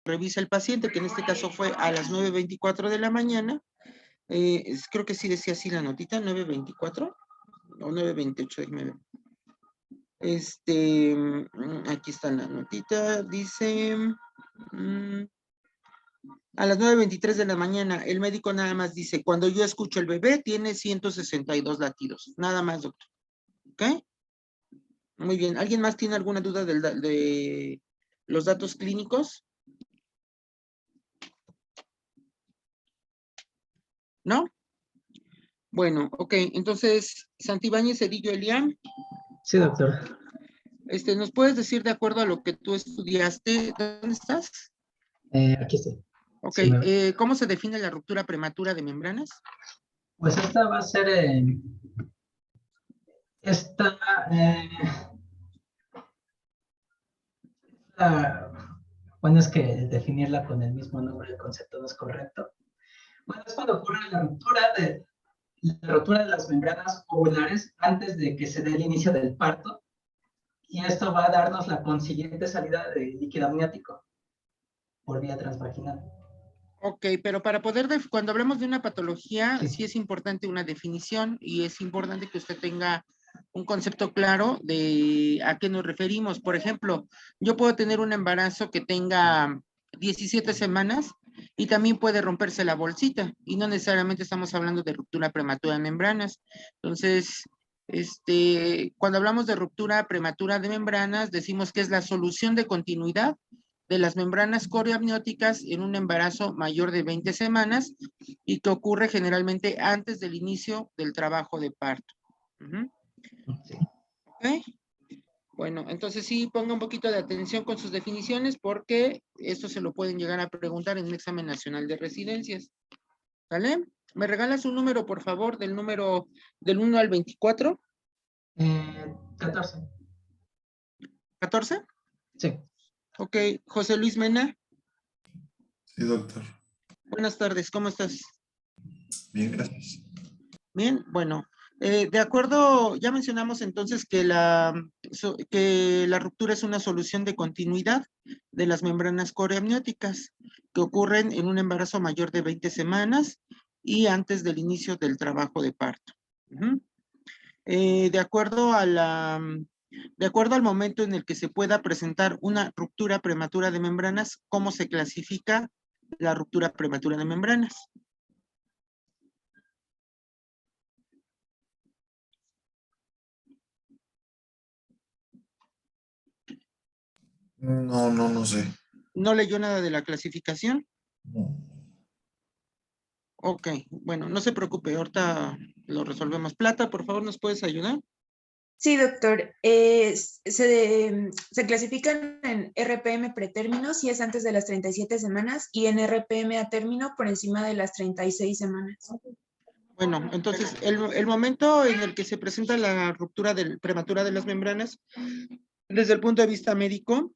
revisa el paciente, que en este caso fue a las 9:24 de la mañana. Creo que sí decía así la notita, 9:24 o 9:28, déjeme ver. Aquí está la notita, dice... a las 9:23 de la mañana, el médico nada más dice, cuando yo escucho el bebé, tiene 162 latidos. Nada más, doctor. ¿Ok? Muy bien. ¿Alguien más tiene alguna duda de los datos clínicos? ¿No? Bueno, ok. Entonces, Santibáñez, Cedillo, Elian. Sí, doctor. ¿Nos puedes decir, de acuerdo a lo que tú estudiaste, dónde estás? Aquí estoy. Ok. Sí, ¿Cómo se define la ruptura prematura de membranas? pues esta va a ser... esta... bueno, es que definirla con el mismo nombre del concepto no es correcto. Bueno, es cuando ocurre la rotura de las membranas ovulares antes de que se dé el inicio del parto, y esto va a darnos la consiguiente salida de líquido amniótico por vía transvaginal. Ok, pero para poder, cuando hablamos de una patología, Sí. sí es importante una definición y es importante que usted tenga un concepto claro de a qué nos referimos. Por ejemplo, yo puedo tener un embarazo que tenga 17 semanas y también puede romperse la bolsita y no necesariamente estamos hablando de ruptura prematura de membranas. Entonces, cuando hablamos de ruptura prematura de membranas, decimos que es la solución de continuidad de las membranas coreamnióticas en un embarazo mayor de 20 semanas y que ocurre generalmente antes del inicio del trabajo de parto. Sí. ¿Ok? Bueno, entonces sí, ponga un poquito de atención con sus definiciones porque esto se lo pueden llegar a preguntar en un examen nacional de residencias. ¿Vale? ¿Me regalas un número, por favor, del 1 al 24? 14. ¿14? Sí. Ok, José Luis Mena. Sí, doctor. Buenas tardes, ¿cómo estás? Bien, gracias. Bien, bueno, de acuerdo, ya mencionamos entonces que que la ruptura es una solución de continuidad de las membranas coreamnióticas que ocurren en un embarazo mayor de 20 semanas y antes del inicio del trabajo de parto. De acuerdo de acuerdo al momento en el que se pueda presentar una ruptura prematura de membranas, ¿cómo se clasifica la ruptura prematura de membranas? No sé. ¿No leyó nada de la clasificación? No. Ok, bueno, no se preocupe, ahorita lo resolvemos. Plata, por favor, ¿nos puedes ayudar? Sí, doctor. Se clasifican en RPM pretérmino si es antes de las 37 semanas y en RPM a término por encima de las 36 semanas. Bueno, entonces, el momento en el que se presenta la ruptura prematura de las membranas, desde el punto de vista médico,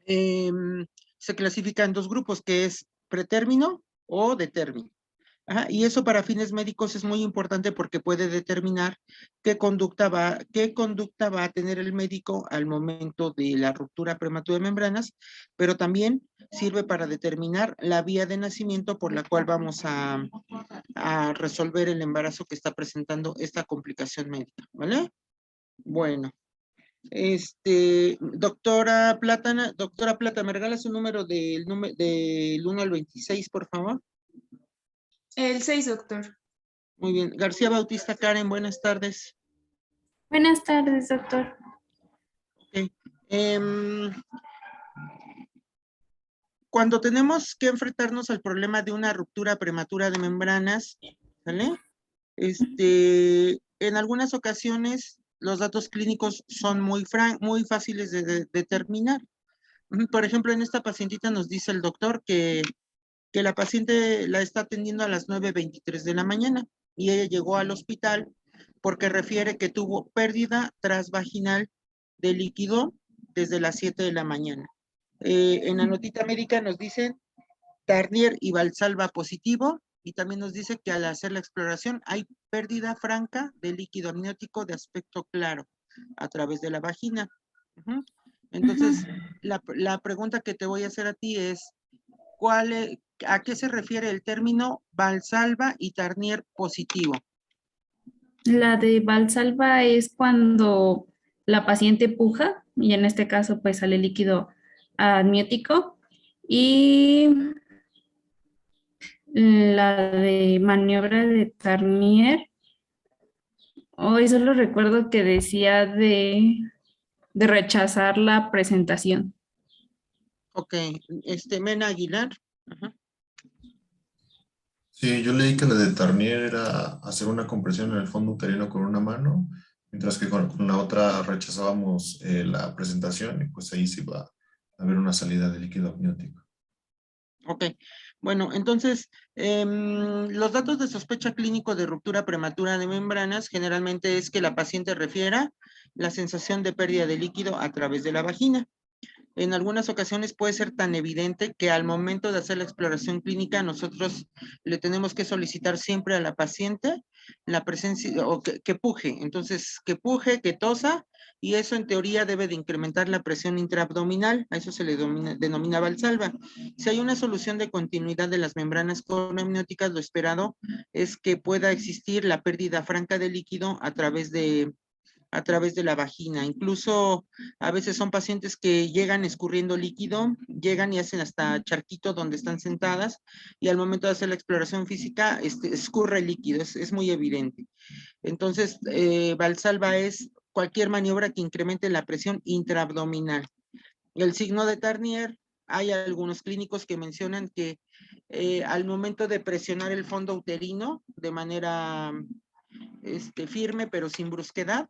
se clasifica en dos grupos, que es pretérmino o de término. Ajá, y eso para fines médicos es muy importante porque puede determinar qué conducta va a tener el médico al momento de la ruptura prematura de membranas, pero también sirve para determinar la vía de nacimiento por la cual vamos a resolver el embarazo que está presentando esta complicación médica, ¿vale? Bueno, doctora Plata, ¿me regalas un número del 1 al 26, por favor? El 6, doctor. Muy bien. García Bautista Karen, buenas tardes. Buenas tardes, doctor. Okay. Cuando tenemos que enfrentarnos al problema de una ruptura prematura de membranas, ¿vale? En algunas ocasiones los datos clínicos son muy fáciles de determinar. Por ejemplo, en esta pacientita nos dice el doctor que la paciente la está atendiendo a las 9:23 de la mañana y ella llegó al hospital porque refiere que tuvo pérdida transvaginal de líquido desde las 7 de la mañana. En la notita médica nos dicen Tarnier y Valsalva positivo y también nos dice que al hacer la exploración hay pérdida franca de líquido amniótico de aspecto claro a través de la vagina. Entonces, la pregunta que te voy a hacer a ti es, ¿a qué se refiere el término Valsalva y Tarnier positivo? La de Valsalva es cuando la paciente puja y en este caso pues sale líquido amniótico y la de maniobra de Tarnier, hoy solo recuerdo que decía de rechazar la presentación. Ok, Mena Aguilar. Ajá. Sí, yo leí que la de Tarnier era hacer una compresión en el fondo uterino con una mano, mientras que con la otra rechazábamos la presentación y pues ahí se iba a haber una salida de líquido amniótico. Ok, bueno, entonces, los datos de sospecha clínico de ruptura prematura de membranas generalmente es que la paciente refiera la sensación de pérdida de líquido a través de la vagina. En algunas ocasiones puede ser tan evidente que al momento de hacer la exploración clínica nosotros le tenemos que solicitar siempre a la paciente la presencia o que puje. Entonces, que puje, que tosa, y eso en teoría debe de incrementar la presión intraabdominal. A eso se le denomina Valsalva. Si hay una solución de continuidad de las membranas coronamnióticas, lo esperado es que pueda existir la pérdida franca de líquido a través de la vagina. Incluso a veces son pacientes que llegan escurriendo líquido, llegan y hacen hasta charquito donde están sentadas y al momento de hacer la exploración física escurre el líquido, es muy evidente. Entonces, Valsalva es cualquier maniobra que incremente la presión intraabdominal. El signo de Tarnier, hay algunos clínicos que mencionan que al momento de presionar el fondo uterino de manera firme pero sin brusquedad,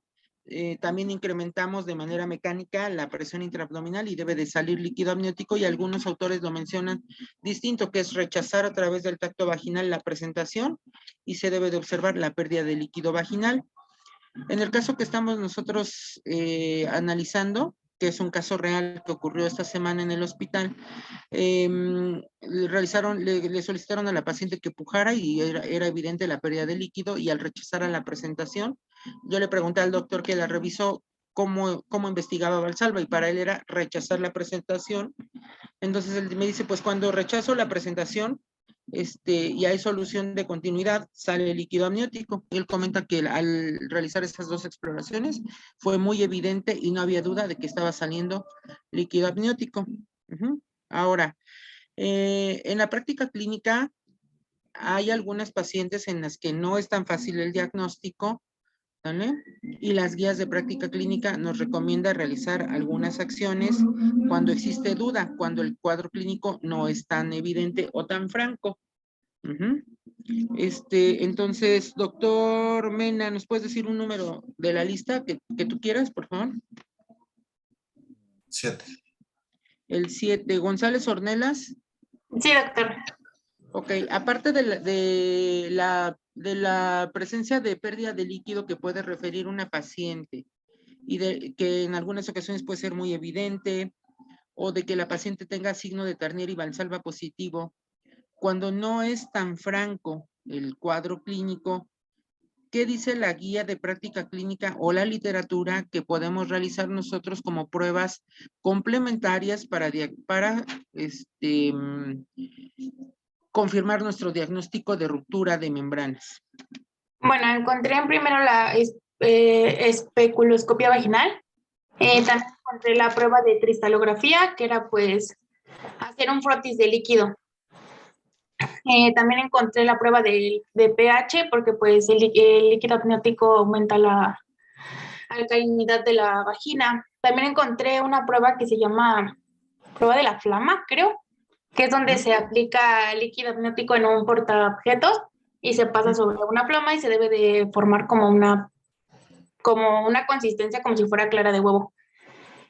también incrementamos de manera mecánica la presión intraabdominal y debe de salir líquido amniótico y algunos autores lo mencionan distinto, que es rechazar a través del tacto vaginal la presentación y se debe de observar la pérdida de líquido vaginal. En el caso que estamos nosotros analizando, que es un caso real que ocurrió esta semana en el hospital, le solicitaron a la paciente que pujara y era evidente la pérdida de líquido y al rechazar a la presentación, yo le pregunté al doctor que la revisó cómo investigaba Valsalva y para él era rechazar la presentación. Entonces él me dice, pues cuando rechazo la presentación, y hay solución de continuidad, sale líquido amniótico. Él comenta que al realizar esas dos exploraciones fue muy evidente y no había duda de que estaba saliendo líquido amniótico. Ahora, en la práctica clínica hay algunas pacientes en las que no es tan fácil el diagnóstico, ¿vale? Y las guías de práctica clínica nos recomienda realizar algunas acciones cuando existe duda, cuando el cuadro clínico no es tan evidente o tan franco. Entonces, doctor Mena, ¿nos puedes decir un número de la lista que tú quieras, por favor? 7. El 7. González Ornelas. Sí, doctor. Ok, aparte de la presencia de pérdida de líquido que puede referir una paciente y que en algunas ocasiones puede ser muy evidente, o de que la paciente tenga signo de Tarnier y Valsalva positivo, cuando no es tan franco el cuadro clínico, ¿qué dice la guía de práctica clínica o la literatura que podemos realizar nosotros como pruebas complementarias para confirmar nuestro diagnóstico de ruptura de membranas? Bueno, encontré primero la especuloscopia vaginal. También encontré la prueba de cristalografía, que era pues hacer un frotis de líquido. También encontré la prueba de pH, porque pues el líquido amniótico aumenta la alcalinidad de la vagina. También encontré una prueba que se llama prueba de la flama, creo, que es donde se aplica líquido amniótico en un portaobjetos y se pasa sobre una flama y se debe de formar como una consistencia como si fuera clara de huevo.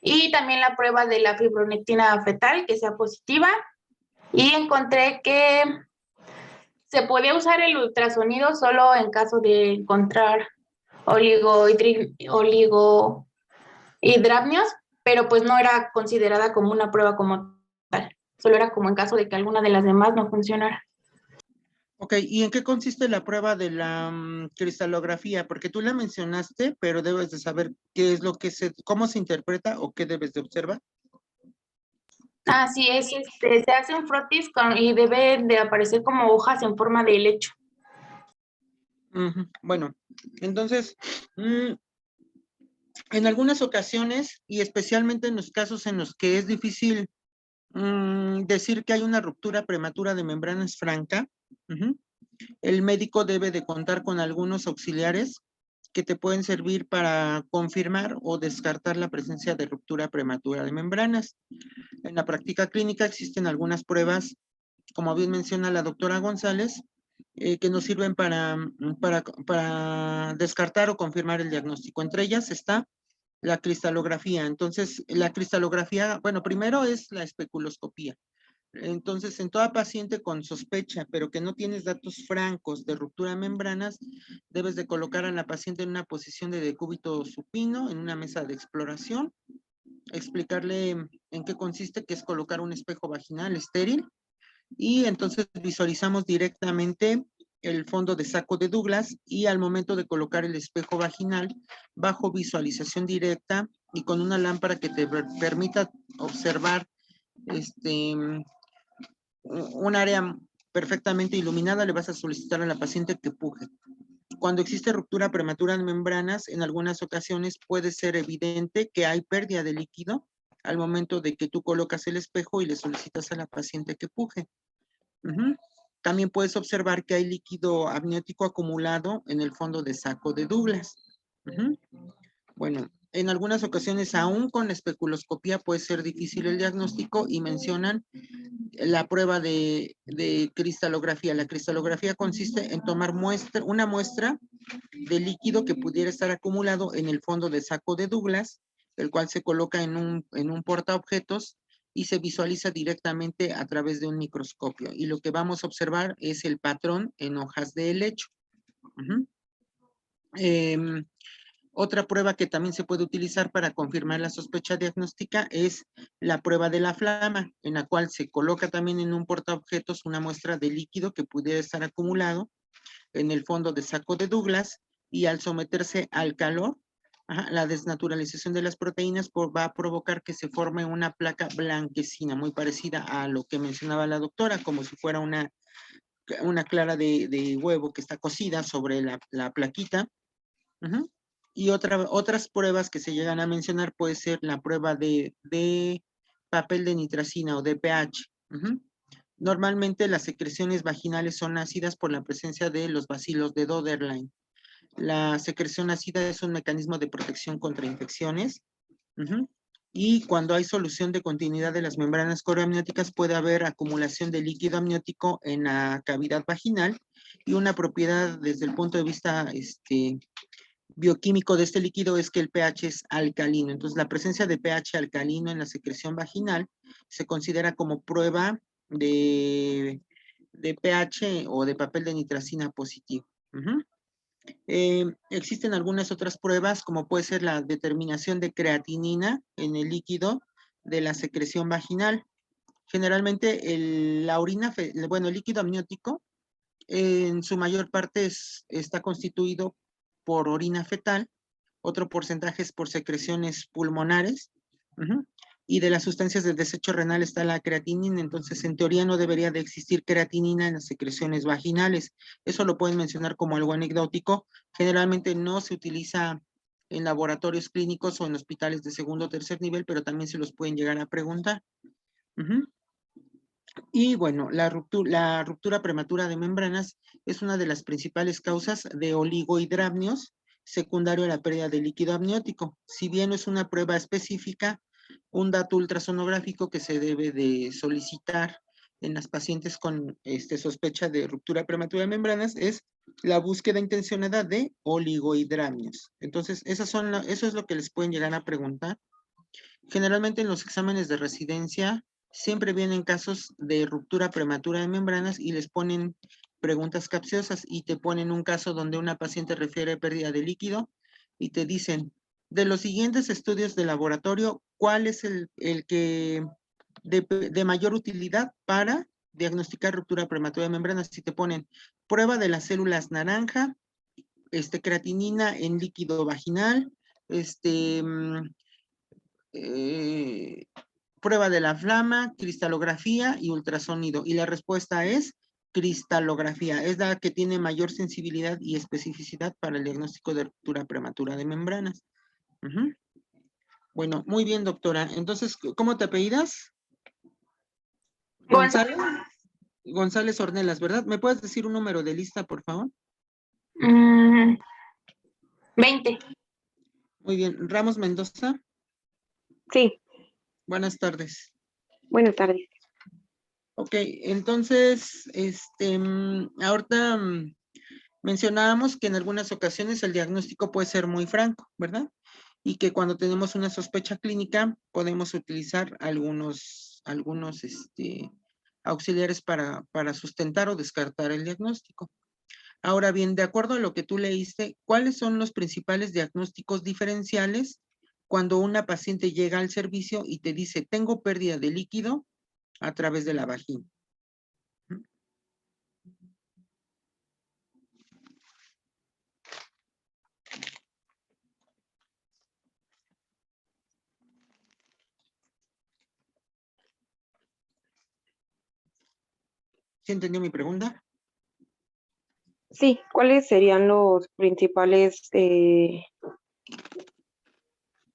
Y también la prueba de la fibronectina fetal, que sea positiva. Y encontré que se podía usar el ultrasonido solo en caso de encontrar oligohidramnios, pero pues no era considerada como una prueba como tal. Solo era como en caso de que alguna de las demás no funcionara. Ok, ¿y en qué consiste la prueba de la cristalografía? Porque tú la mencionaste, pero debes de saber qué es lo que cómo se interpreta o qué debes de observar. Así es, se hace un frotis y debe de aparecer como hojas en forma de helecho. Ujú. Bueno, entonces, en algunas ocasiones, y especialmente en los casos en los que es difícil decir que hay una ruptura prematura de membranas franca, el médico debe de contar con algunos auxiliares que te pueden servir para confirmar o descartar la presencia de ruptura prematura de membranas. En la práctica clínica existen algunas pruebas, como bien menciona la doctora González, que nos sirven para descartar o confirmar el diagnóstico. Entre ellas está la cristalografía. Entonces, la cristalografía, bueno, primero es la especuloscopía. Entonces, en toda paciente con sospecha, pero que no tienes datos francos de ruptura de membranas, debes de colocar a la paciente en una posición de decúbito supino, en una mesa de exploración, explicarle en qué consiste, que es colocar un espejo vaginal estéril, y entonces visualizamos directamente el fondo de saco de Douglas y al momento de colocar el espejo vaginal, bajo visualización directa y con una lámpara que te permita observar un área perfectamente iluminada, le vas a solicitar a la paciente que puje. Cuando existe ruptura prematura de membranas, en algunas ocasiones puede ser evidente que hay pérdida de líquido al momento de que tú colocas el espejo y le solicitas a la paciente que puje. También puedes observar que hay líquido amniótico acumulado en el fondo de saco de Douglas. Bueno, en algunas ocasiones, aún con la especuloscopía, puede ser difícil el diagnóstico y mencionan la prueba de cristalografía. La cristalografía consiste en tomar una muestra de líquido que pudiera estar acumulado en el fondo de saco de Douglas, el cual se coloca en un portaobjetos y se visualiza directamente a través de un microscopio. Y lo que vamos a observar es el patrón en hojas de helecho. Otra prueba que también se puede utilizar para confirmar la sospecha diagnóstica es la prueba de la flama, en la cual se coloca también en un portaobjetos una muestra de líquido que pudiera estar acumulado en el fondo de saco de Douglas, y al someterse al calor, la desnaturalización de las proteínas va a provocar que se forme una placa blanquecina, muy parecida a lo que mencionaba la doctora, como si fuera una clara de huevo que está cocida sobre la plaquita. Y otras pruebas que se llegan a mencionar puede ser la prueba de papel de nitracina o de pH. Normalmente las secreciones vaginales son ácidas por la presencia de los bacilos de Doederlein. La secreción ácida es un mecanismo de protección contra infecciones. Y cuando hay solución de continuidad de las membranas coroamnióticas, puede haber acumulación de líquido amniótico en la cavidad vaginal, y una propiedad desde el punto de vista bioquímico de este líquido es que el pH es alcalino. Entonces, la presencia de pH alcalino en la secreción vaginal se considera como prueba de pH o de papel de nitracina positivo. Existen algunas otras pruebas, como puede ser la determinación de creatinina en el líquido de la secreción vaginal. Generalmente el líquido amniótico en su mayor parte está constituido por orina fetal, otro porcentaje es por secreciones pulmonares, y de las sustancias de desecho renal está la creatinina. Entonces en teoría no debería de existir creatinina en las secreciones vaginales. Eso lo pueden mencionar como algo anecdótico. Generalmente no se utiliza en laboratorios clínicos o en hospitales de segundo o tercer nivel, pero también se los pueden llegar a preguntar. Y bueno, la ruptura prematura de membranas es una de las principales causas de oligohidramnios secundario a la pérdida de líquido amniótico. Si bien no es una prueba específica, un dato ultrasonográfico que se debe de solicitar en las pacientes con sospecha de ruptura prematura de membranas es la búsqueda intencionada de oligohidramnios. Entonces, eso es lo que les pueden llegar a preguntar. Generalmente en los exámenes de residencia siempre vienen casos de ruptura prematura de membranas y les ponen preguntas capciosas, y te ponen un caso donde una paciente refiere pérdida de líquido y te dicen, de los siguientes estudios de laboratorio, ¿cuál es el que de mayor utilidad para diagnosticar ruptura prematura de membranas si te ponen prueba de las células naranja, creatinina en líquido vaginal, prueba de la flama, cristalografía y ultrasonido. Y la respuesta es cristalografía. Es la que tiene mayor sensibilidad y especificidad para el diagnóstico de ruptura prematura de membranas. Ujú. Bueno, muy bien, doctora. Entonces, ¿cómo te apellidas? González. González Ornelas, ¿verdad? ¿Me puedes decir un número de lista, por favor? 20. Muy bien. Ramos Mendoza, Sí, buenas tardes. buenas tardes. Ok, entonces, ahorita mencionábamos que en algunas ocasiones el diagnóstico puede ser muy franco, ¿verdad? Y que cuando tenemos una sospecha clínica podemos utilizar algunos auxiliares para sustentar o descartar el diagnóstico. Ahora bien, de acuerdo a lo que tú leíste, ¿cuáles son los principales diagnósticos diferenciales cuando una paciente llega al servicio y te dice, tengo pérdida de líquido a través de la vagina? ¿Sí entendió mi pregunta? Sí, ¿cuáles serían los principales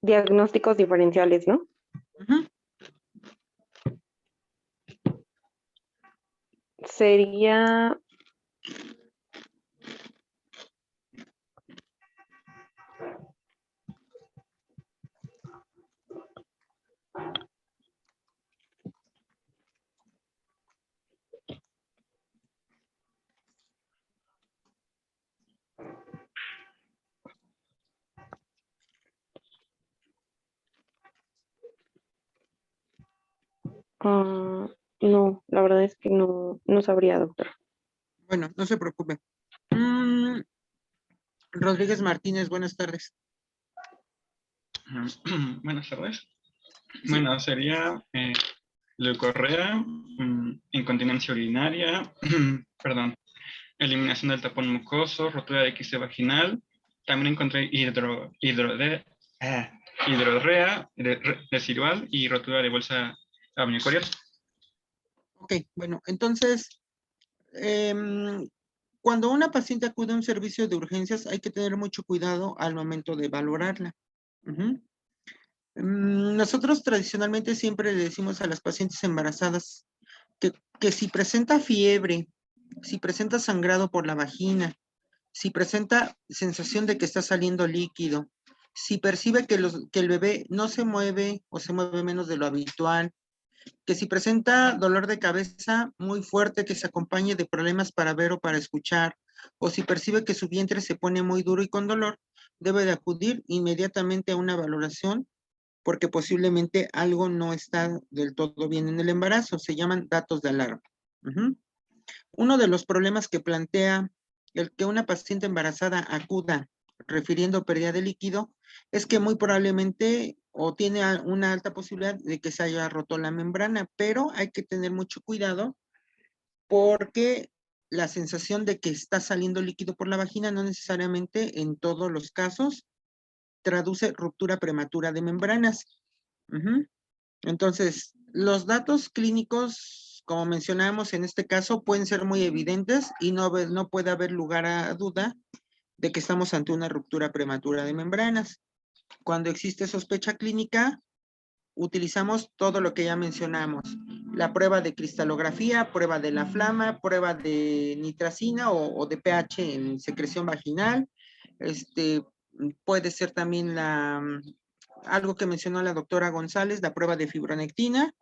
diagnósticos diferenciales, no? Ujú. Sería, no, la verdad es que no sabría, doctor. Bueno, no se preocupe. Rodríguez Martínez, buenas tardes. Buenas tardes. Bueno, sería leucorrea, incontinencia urinaria, perdón, eliminación del tapón mucoso, rotura de quiste vaginal. También encontré hidrorrea residual y rotura de bolsa amniocorial. Ok, bueno, entonces, cuando una paciente acude a un servicio de urgencias, hay que tener mucho cuidado al momento de valorarla. Ujú. Nosotros tradicionalmente siempre le decimos a las pacientes embarazadas que si presenta fiebre, si presenta sangrado por la vagina, si presenta sensación de que está saliendo líquido, si percibe que el bebé no se mueve o se mueve menos de lo habitual, que si presenta dolor de cabeza muy fuerte que se acompañe de problemas para ver o para escuchar, o si percibe que su vientre se pone muy duro y con dolor, debe de acudir inmediatamente a una valoración porque posiblemente algo no está del todo bien en el embarazo. Se llaman datos de alarma. Ujú. Uno de los problemas que plantea el que una paciente embarazada acuda refiriendo pérdida de líquido es que muy probablemente o tiene una alta posibilidad de que se haya roto la membrana, pero hay que tener mucho cuidado porque la sensación de que está saliendo líquido por la vagina no necesariamente en todos los casos traduce ruptura prematura de membranas. Ujú. Entonces, los datos clínicos, como mencionábamos en este caso, pueden ser muy evidentes y no puede haber lugar a duda de que estamos ante una ruptura prematura de membranas. Cuando existe sospecha clínica, utilizamos todo lo que ya mencionamos. La prueba de cristalografía, prueba de la flama, prueba de nitracina o de pH en secreción vaginal. Puede ser también algo que mencionó la doctora González, la prueba de fibronectina,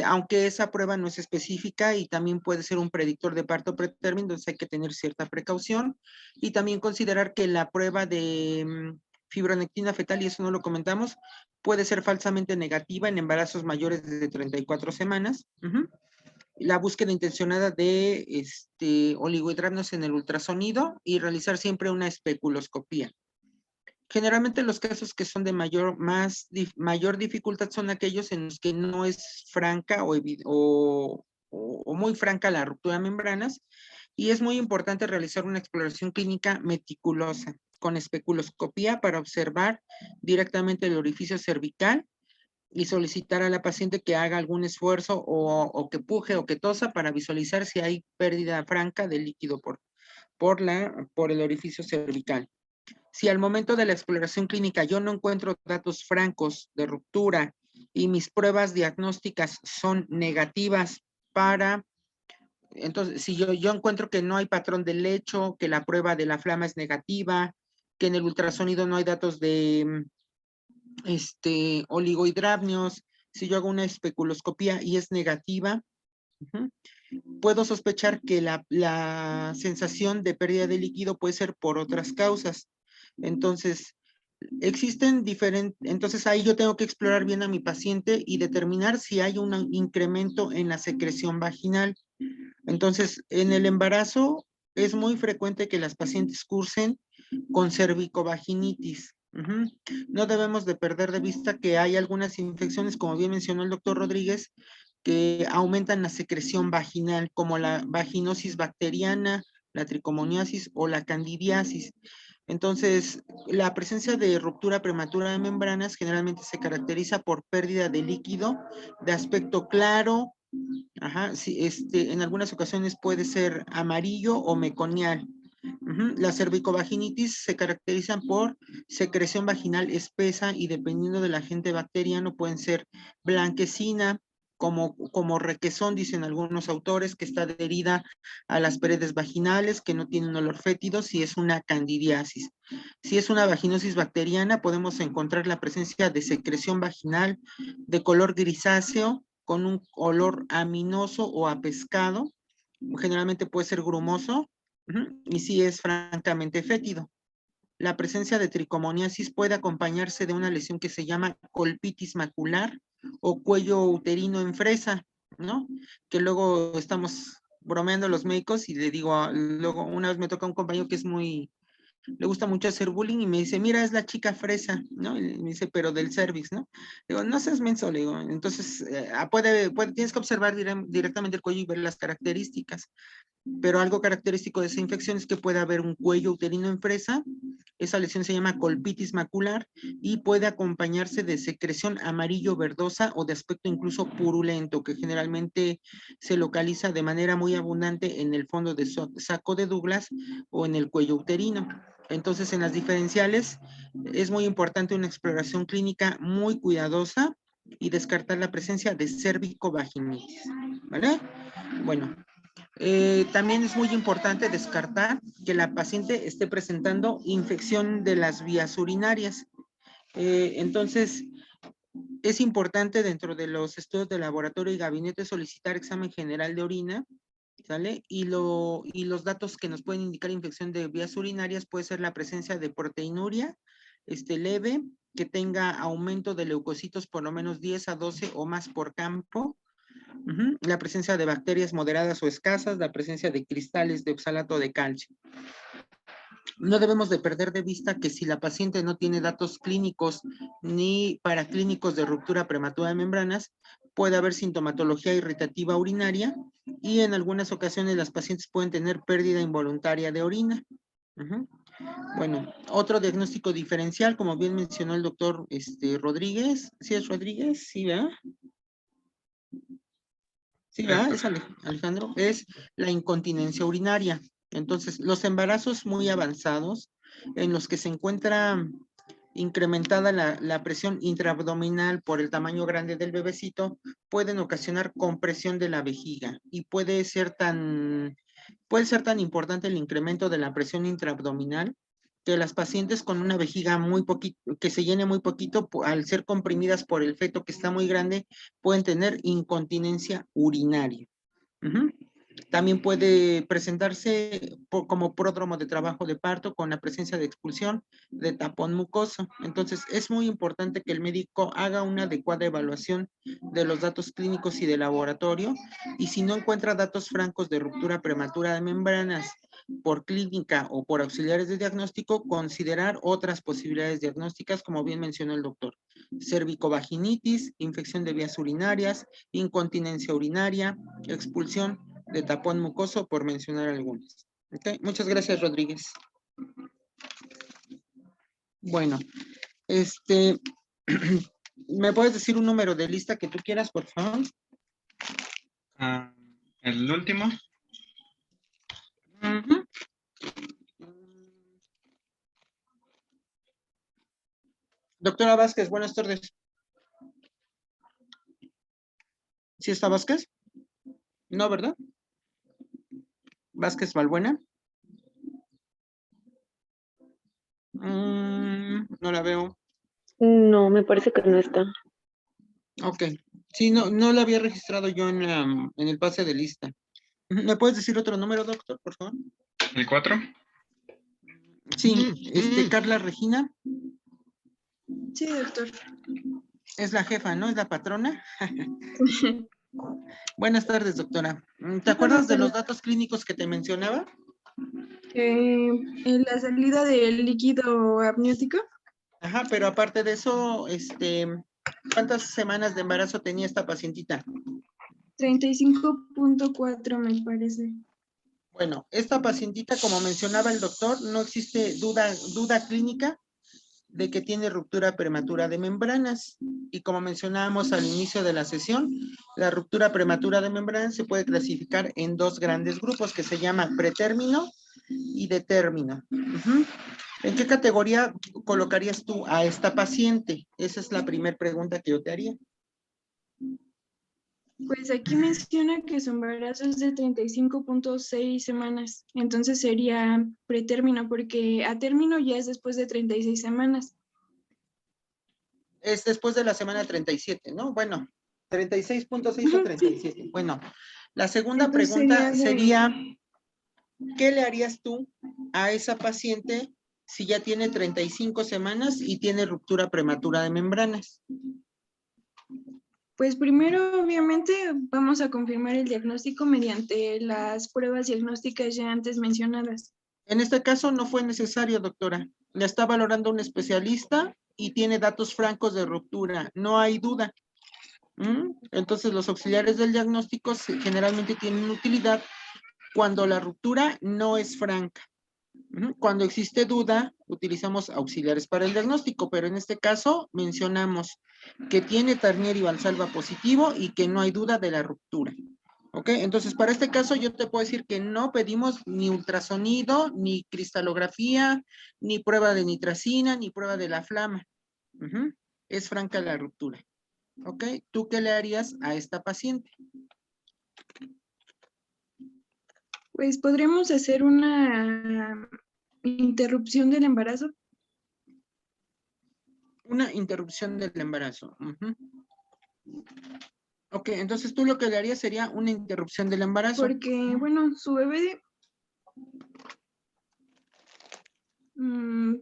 aunque esa prueba no es específica y también puede ser un predictor de parto pretérmino, entonces hay que tener cierta precaución y también considerar que la prueba de fibronectina fetal, y eso no lo comentamos, puede ser falsamente negativa en embarazos mayores de 34 semanas. La búsqueda intencionada de oligohidratos en el ultrasonido y realizar siempre una especuloscopía. Generalmente los casos que son de mayor dificultad son aquellos en los que no es franca o muy franca la ruptura de membranas, y es muy importante realizar una exploración clínica meticulosa con especuloscopía para observar directamente el orificio cervical y solicitar a la paciente que haga algún esfuerzo o que puje o que tosa para visualizar si hay pérdida franca de líquido por el orificio cervical. Si al momento de la exploración clínica yo no encuentro datos francos de ruptura y mis pruebas diagnósticas son negativas entonces, si yo encuentro que no hay patrón de lecho, que la prueba de la flama es negativa, que en el ultrasonido no hay datos de oligohidramnios, si yo hago una especuloscopía y es negativa, puedo sospechar que la sensación de pérdida de líquido puede ser por otras causas. Entonces, entonces ahí yo tengo que explorar bien a mi paciente y determinar si hay un incremento en la secreción vaginal. Entonces, en el embarazo es muy frecuente que las pacientes cursen con cervicovaginitis. No debemos de perder de vista que hay algunas infecciones, como bien mencionó el doctor Rodríguez, que aumentan la secreción vaginal, como la vaginosis bacteriana, la tricomoniasis o la candidiasis. Entonces, la presencia de ruptura prematura de membranas generalmente se caracteriza por pérdida de líquido de aspecto claro. Sí, en algunas ocasiones puede ser amarillo o meconial. La cervicovaginitis se caracterizan por secreción vaginal espesa y dependiendo del agente bacteriano pueden ser blanquecina, como requesón, dicen algunos autores, que está adherida a las paredes vaginales, que no tiene un olor fétido, si es una candidiasis. Si es una vaginosis bacteriana, podemos encontrar la presencia de secreción vaginal de color grisáceo, con un olor aminoso o a pescado, generalmente puede ser grumoso, y si es francamente fétido. La presencia de tricomoniasis puede acompañarse de una lesión que se llama colpitis macular o cuello uterino en fresa, ¿no? Que luego estamos bromeando los médicos y le digo, luego una vez me toca un compañero que le gusta mucho hacer bullying y me dice, mira, es la chica fresa, ¿no? Y me dice, pero del cervix, ¿no? Digo, no seas menso, le digo, entonces tienes que observar directamente el cuello y ver las características. Pero algo característico de esa infección es que puede haber un cuello uterino en fresa, esa lesión se llama colpitis macular y puede acompañarse de secreción amarillo verdosa o de aspecto incluso purulento, que generalmente se localiza de manera muy abundante en el fondo de saco de Douglas o en el cuello uterino. Entonces, en las diferenciales es muy importante una exploración clínica muy cuidadosa y descartar la presencia de cervicovaginitis, ¿vale? Bueno, también es muy importante descartar que la paciente esté presentando infección de las vías urinarias. Entonces, es importante dentro de los estudios de laboratorio y gabinete solicitar examen general de orina, ¿sale? Y los datos que nos pueden indicar infección de vías urinarias puede ser la presencia de proteinuria leve, que tenga aumento de leucocitos por lo menos 10 a 12 o más por campo, la presencia de bacterias moderadas o escasas, la presencia de cristales de oxalato de calcio. No debemos de perder de vista que si la paciente no tiene datos clínicos ni paraclínicos de ruptura prematura de membranas, puede haber sintomatología irritativa urinaria y en algunas ocasiones las pacientes pueden tener pérdida involuntaria de orina. Bueno, otro diagnóstico diferencial, como bien mencionó el doctor Rodríguez, ¿sí es Rodríguez? Sí, ¿verdad? Sí, ¿verdad? Es Alejandro, es la incontinencia urinaria. Entonces, los embarazos muy avanzados, en los que se encuentra incrementada la presión intraabdominal por el tamaño grande del bebecito, pueden ocasionar compresión de la vejiga y puede ser tan importante el incremento de la presión intraabdominal que las pacientes con una vejiga que se llene muy poquito, al ser comprimidas por el feto que está muy grande, pueden tener incontinencia urinaria. También puede presentarse como pródromo de trabajo de parto con la presencia de expulsión de tapón mucoso. Entonces, es muy importante que el médico haga una adecuada evaluación de los datos clínicos y de laboratorio, y si no encuentra datos francos de ruptura prematura de membranas por clínica o por auxiliares de diagnóstico, considerar otras posibilidades diagnósticas, como bien mencionó el doctor: cervicovaginitis, infección de vías urinarias, incontinencia urinaria, expulsión de tapón mucoso, por mencionar algunas. Ok, muchas gracias, Rodríguez. Bueno, ¿me puedes decir un número de lista que tú quieras, por favor? El último. Ujú. Doctora Vázquez, buenas tardes. ¿Sí está Vázquez? No, ¿verdad? Vázquez Balbuena. No la veo. No, me parece que no está. Ok. Sí, no la había registrado yo en el pase de lista. ¿Me puedes decir otro número, doctor, por favor? El 4. Sí, Carla Regina. Sí, doctor. Es la jefa, ¿no? Es la patrona. Buenas tardes, doctora. ¿Te acuerdas de los datos clínicos que te mencionaba? En la salida del líquido amniótico, Ajá, pero aparte de eso, ¿cuántas semanas de embarazo tenía esta pacientita? 35.4 me parece. Bueno, esta pacientita, como mencionaba el doctor, no existe duda clínica de que tiene ruptura prematura de membranas. Y como mencionábamos al inicio de la sesión, la ruptura prematura de membranas se puede clasificar en dos grandes grupos que se llaman pretérmino y de término. ¿En qué categoría colocarías tú a esta paciente? Esa es la primera pregunta que yo te haría. Pues aquí menciona que su embarazo es de 35.6 semanas, entonces sería pretérmino, porque a término ya es después de 36 semanas. Es después de la semana 37, ¿no? Bueno, 36.6 o 37. Bueno, la segunda Entonces pregunta sería sería, ¿qué le harías tú a esa paciente si ya tiene 35 semanas y tiene ruptura prematura de membranas? Pues primero, obviamente, vamos a confirmar el diagnóstico mediante las pruebas diagnósticas ya antes mencionadas. En este caso no fue necesario, doctora. La está valorando un especialista y tiene datos francos de ruptura. No hay duda. Entonces, los auxiliares del diagnóstico generalmente tienen utilidad cuando la ruptura no es franca. Cuando existe duda, utilizamos auxiliares para el diagnóstico, pero en este caso mencionamos que tiene Tarnier y Valsalva positivo y que no hay duda de la ruptura. ¿Ok? Entonces, para este caso yo te puedo decir que no pedimos ni ultrasonido, ni cristalografía, ni prueba de nitracina, ni prueba de la flama. Es franca la ruptura. ¿Ok? ¿Tú qué le harías a esta paciente? Pues podríamos hacer una interrupción del embarazo. Una interrupción del embarazo. Ok, entonces tú lo que le harías sería una interrupción del embarazo. Porque, bueno, su bebé,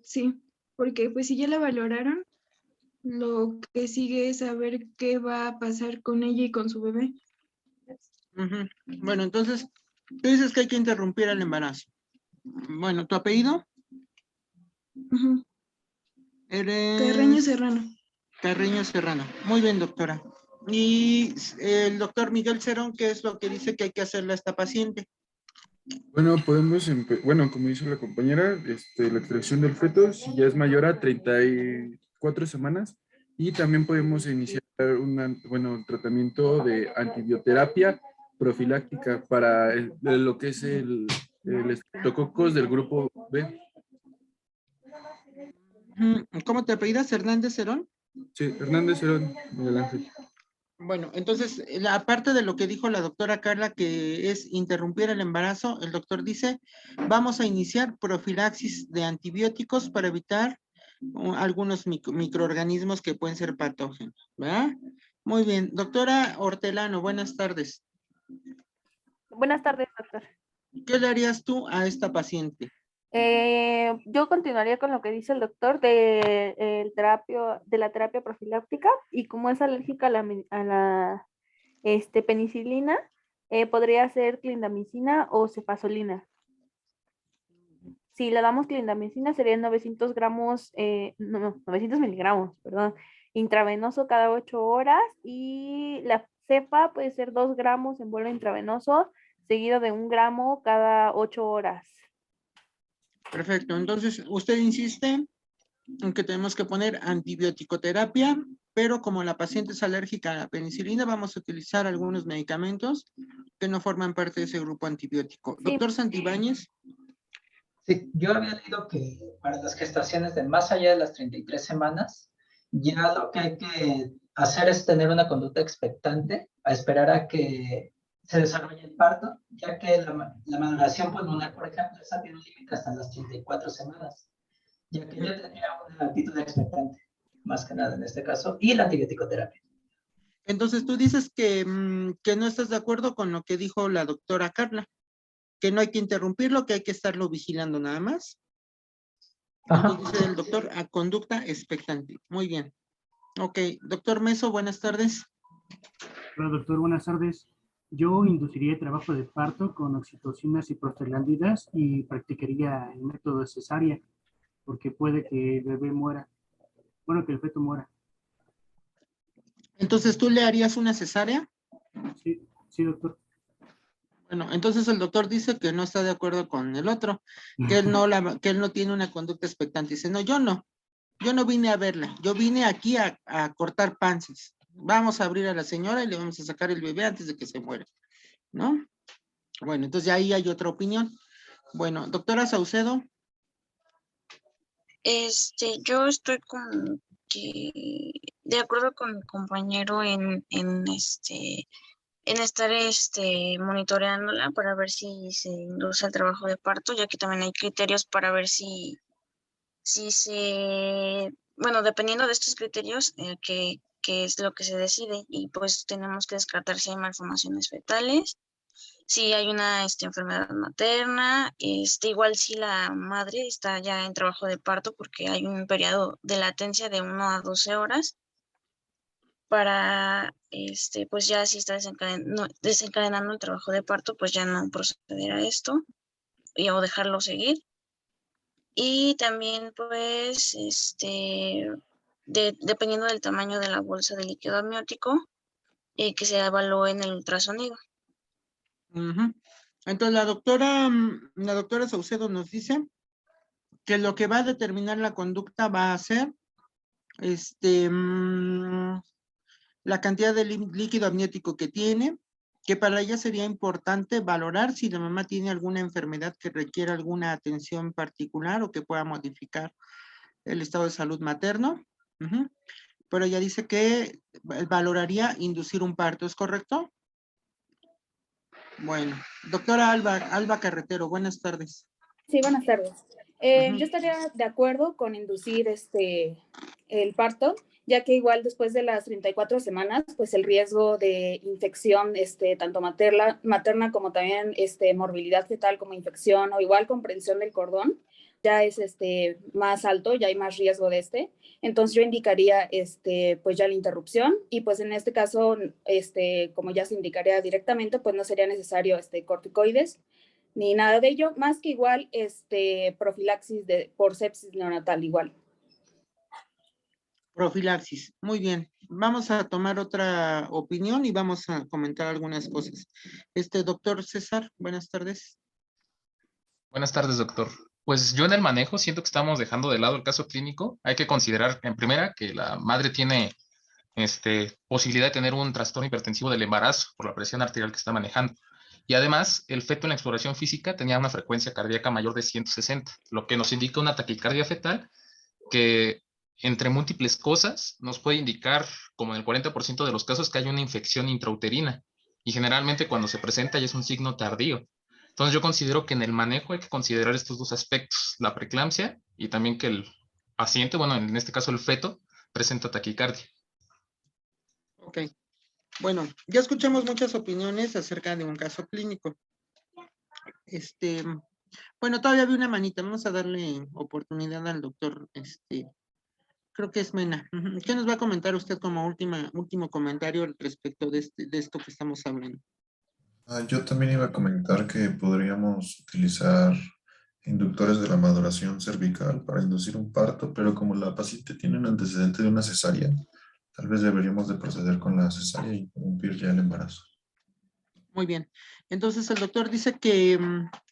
sí, porque pues si ya la valoraron, lo que sigue es saber qué va a pasar con ella y con su bebé. Bueno, entonces, tú dices que hay que interrumpir el embarazo. Bueno, ¿tu apellido? Eres... Carreño Serrano. Carreño Serrano. Muy bien, doctora. Y el doctor Miguel Cerón, ¿qué es lo que dice que hay que hacerle a esta paciente? Bueno, bueno, como dice la compañera, la extracción del feto, si ya es mayor a 34 semanas, y también podemos iniciar un tratamiento de antibioterapia profiláctica para lo que es el estreptococos del grupo B. ¿Cómo te apellidas? ¿Hernández Cerón? Sí, Hernández Herón, Miguel Ángel. Bueno, entonces, aparte de lo que dijo la doctora Carla, que es interrumpir el embarazo, el doctor dice, vamos a iniciar profilaxis de antibióticos para evitar algunos microorganismos que pueden ser patógenos, ¿verdad? Muy bien. Doctora Hortelano, buenas tardes. Buenas tardes, doctor. ¿Qué le harías tú a esta paciente? Yo continuaría con lo que dice el doctor de la terapia profiláctica, y como es alérgica a la penicilina, podría ser clindamicina o cefazolina. Si le damos clindamicina serían 900 gramos, 900 miligramos, perdón, intravenoso cada 8 horas, y la cepa puede ser 2 gramos en vuelo intravenoso seguido de 1 gramo cada 8 horas. Perfecto. Entonces, usted insiste en que tenemos que poner antibiótico-terapia, pero como la paciente es alérgica a la penicilina, vamos a utilizar algunos medicamentos que no forman parte de ese grupo antibiótico. Sí. Doctor Santibáñez. Sí, yo había leído que para las gestaciones de más allá de las 33 semanas, ya lo que hay que hacer es tener una conducta expectante, a esperar a que se desarrolle el parto, ya que la maduración pulmonar, por ejemplo, esa tiene un límite hasta las 34 semanas, ya que yo tendría una actitud expectante, más que nada en este caso, y la antibiótico-terapia. Entonces tú dices que no estás de acuerdo con lo que dijo la doctora Carla, que no hay que interrumpirlo, que hay que estarlo vigilando nada más. Ajá. Dice el doctor a conducta expectante. Muy bien. Ok, doctor Meso, buenas tardes. Hola doctor, buenas tardes. Yo induciría el trabajo de parto con oxitocinas y prostaglandinas y practicaría el método de cesárea, porque puede que el bebé muera. Bueno, que el feto muera. Entonces, ¿tú le harías una cesárea? Sí, sí, doctor. Bueno, entonces el doctor dice que no está de acuerdo con el otro, que él no tiene una conducta expectante. Dice, no, yo no vine a verla, yo vine aquí a cortar panzas. Vamos a abrir a la señora y le vamos a sacar el bebé antes de que se muera, ¿no? Bueno, entonces ahí hay otra opinión. Bueno, doctora Saucedo. Yo estoy de acuerdo con mi compañero en estar monitoreándola para ver si se induce el trabajo de parto, ya que también hay criterios para ver si bueno, dependiendo de estos criterios, qué es lo que se decide, y pues tenemos que descartar si hay malformaciones fetales, si hay una enfermedad materna, igual si la madre está ya en trabajo de parto, porque hay un periodo de latencia de 1 a 12 horas, para, pues ya si está desencadenando el trabajo de parto, pues ya no proceder a esto, o dejarlo seguir. Y también, pues, dependiendo del tamaño de la bolsa de líquido amniótico, que se evalúe en el ultrasonido. Entonces, la doctora Saucedo nos dice que lo que va a determinar la conducta va a ser la cantidad de líquido amniótico que tiene, que para ella sería importante valorar si la mamá tiene alguna enfermedad que requiera alguna atención particular o que pueda modificar el estado de salud materno. Pero ella dice que valoraría inducir un parto, ¿es correcto? Bueno, doctora Alba Carretero, buenas tardes. Sí, buenas tardes. Yo estaría de acuerdo con inducir el parto, ya que igual después de las 34 semanas, pues el riesgo de infección, tanto materna como también morbilidad fetal como infección o igual comprensión del cordón, ya es más alto, ya hay más riesgo de Entonces yo indicaría pues ya la interrupción, y pues en este caso, como ya se indicaría directamente, pues no sería necesario corticoides ni nada de ello, más que igual profilaxis por sepsis neonatal igual. Profilaxis, muy bien. Vamos a tomar otra opinión y vamos a comentar algunas cosas. Doctor César, buenas tardes. Buenas tardes, doctor. Pues yo en el manejo siento que estamos dejando de lado el caso clínico. Hay que considerar en primera que la madre tiene posibilidad de tener un trastorno hipertensivo del embarazo por la presión arterial que está manejando. Y además, el feto en la exploración física tenía una frecuencia cardíaca mayor de 160, lo que nos indica una taquicardia fetal que, entre múltiples cosas, nos puede indicar, como en el 40% de los casos, que hay una infección intrauterina. Y generalmente cuando se presenta ya es un signo tardío. Entonces yo considero que en el manejo hay que considerar estos dos aspectos, la preeclampsia y también que el paciente, bueno, en este caso el feto, presenta taquicardia. Ok. Bueno, ya escuchamos muchas opiniones acerca de un caso clínico. Bueno, todavía había una manita. Vamos a darle oportunidad al doctor, creo que es Mena. ¿Qué nos va a comentar usted como último comentario respecto de esto que estamos hablando? Yo también iba a comentar que podríamos utilizar inductores de la maduración cervical para inducir un parto, pero como la paciente tiene un antecedente de una cesárea, tal vez deberíamos de proceder con la cesárea y interrumpir ya el embarazo. Muy bien. Entonces el doctor dice que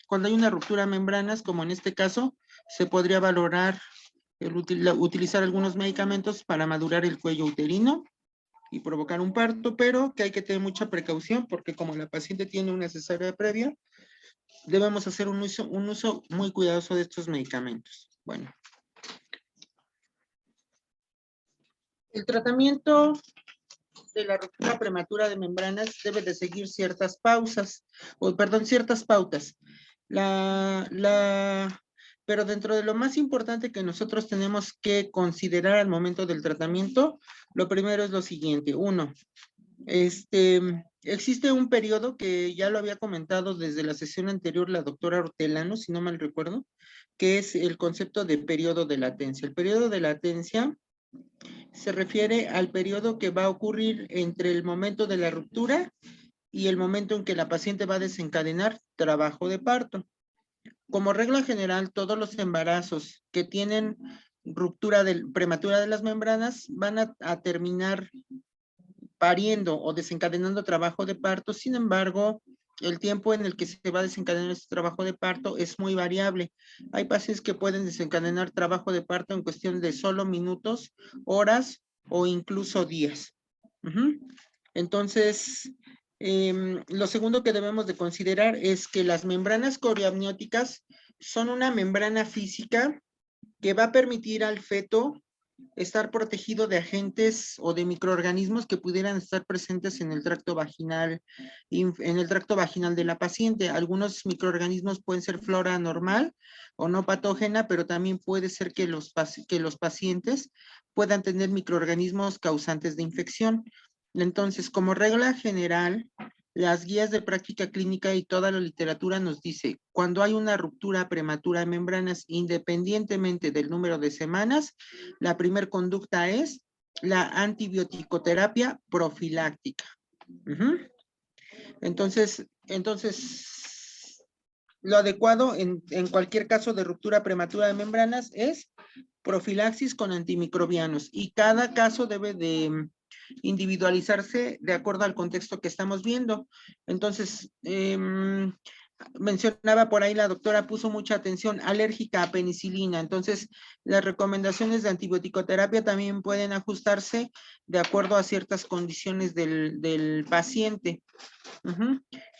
cuando hay una ruptura de membranas, como en este caso, se podría valorar utilizar algunos medicamentos para madurar el cuello uterino y provocar un parto, pero que hay que tener mucha precaución porque como la paciente tiene una cesárea previa, debemos hacer un uso muy cuidadoso de estos medicamentos. Bueno. El tratamiento de la ruptura prematura de membranas debe de seguir ciertas pautas. Pero dentro de lo más importante que nosotros tenemos que considerar al momento del tratamiento, lo primero es lo siguiente. Uno, existe un periodo que ya lo había comentado desde la sesión anterior la doctora Hortelano, si no mal recuerdo, que es el concepto de periodo de latencia. El periodo de latencia se refiere al periodo que va a ocurrir entre el momento de la ruptura y el momento en que la paciente va a desencadenar trabajo de parto. Como regla general, todos los embarazos que tienen ruptura prematura de las membranas van a terminar pariendo o desencadenando trabajo de parto. Sin embargo, el tiempo en el que se va a desencadenar este trabajo de parto es muy variable. Hay pacientes que pueden desencadenar trabajo de parto en cuestión de solo minutos, horas o incluso días. Entonces, lo segundo que debemos de considerar es que las membranas coriamnióticas son una membrana física que va a permitir al feto estar protegido de agentes o de microorganismos que pudieran estar presentes en el tracto vaginal, de la paciente. Algunos microorganismos pueden ser flora normal o no patógena, pero también puede ser que los pacientes puedan tener microorganismos causantes de infección. Entonces, como regla general, las guías de práctica clínica y toda la literatura nos dice, cuando hay una ruptura prematura de membranas, independientemente del número de semanas, la primer conducta es la antibioticoterapia profiláctica. Entonces, lo adecuado en cualquier caso de ruptura prematura de membranas es profilaxis con antimicrobianos y cada caso debe de individualizarse de acuerdo al contexto que estamos viendo. Entonces, mencionaba por ahí la doctora, puso mucha atención, alérgica a penicilina. Entonces, las recomendaciones de antibioticoterapia también pueden ajustarse de acuerdo a ciertas condiciones del paciente.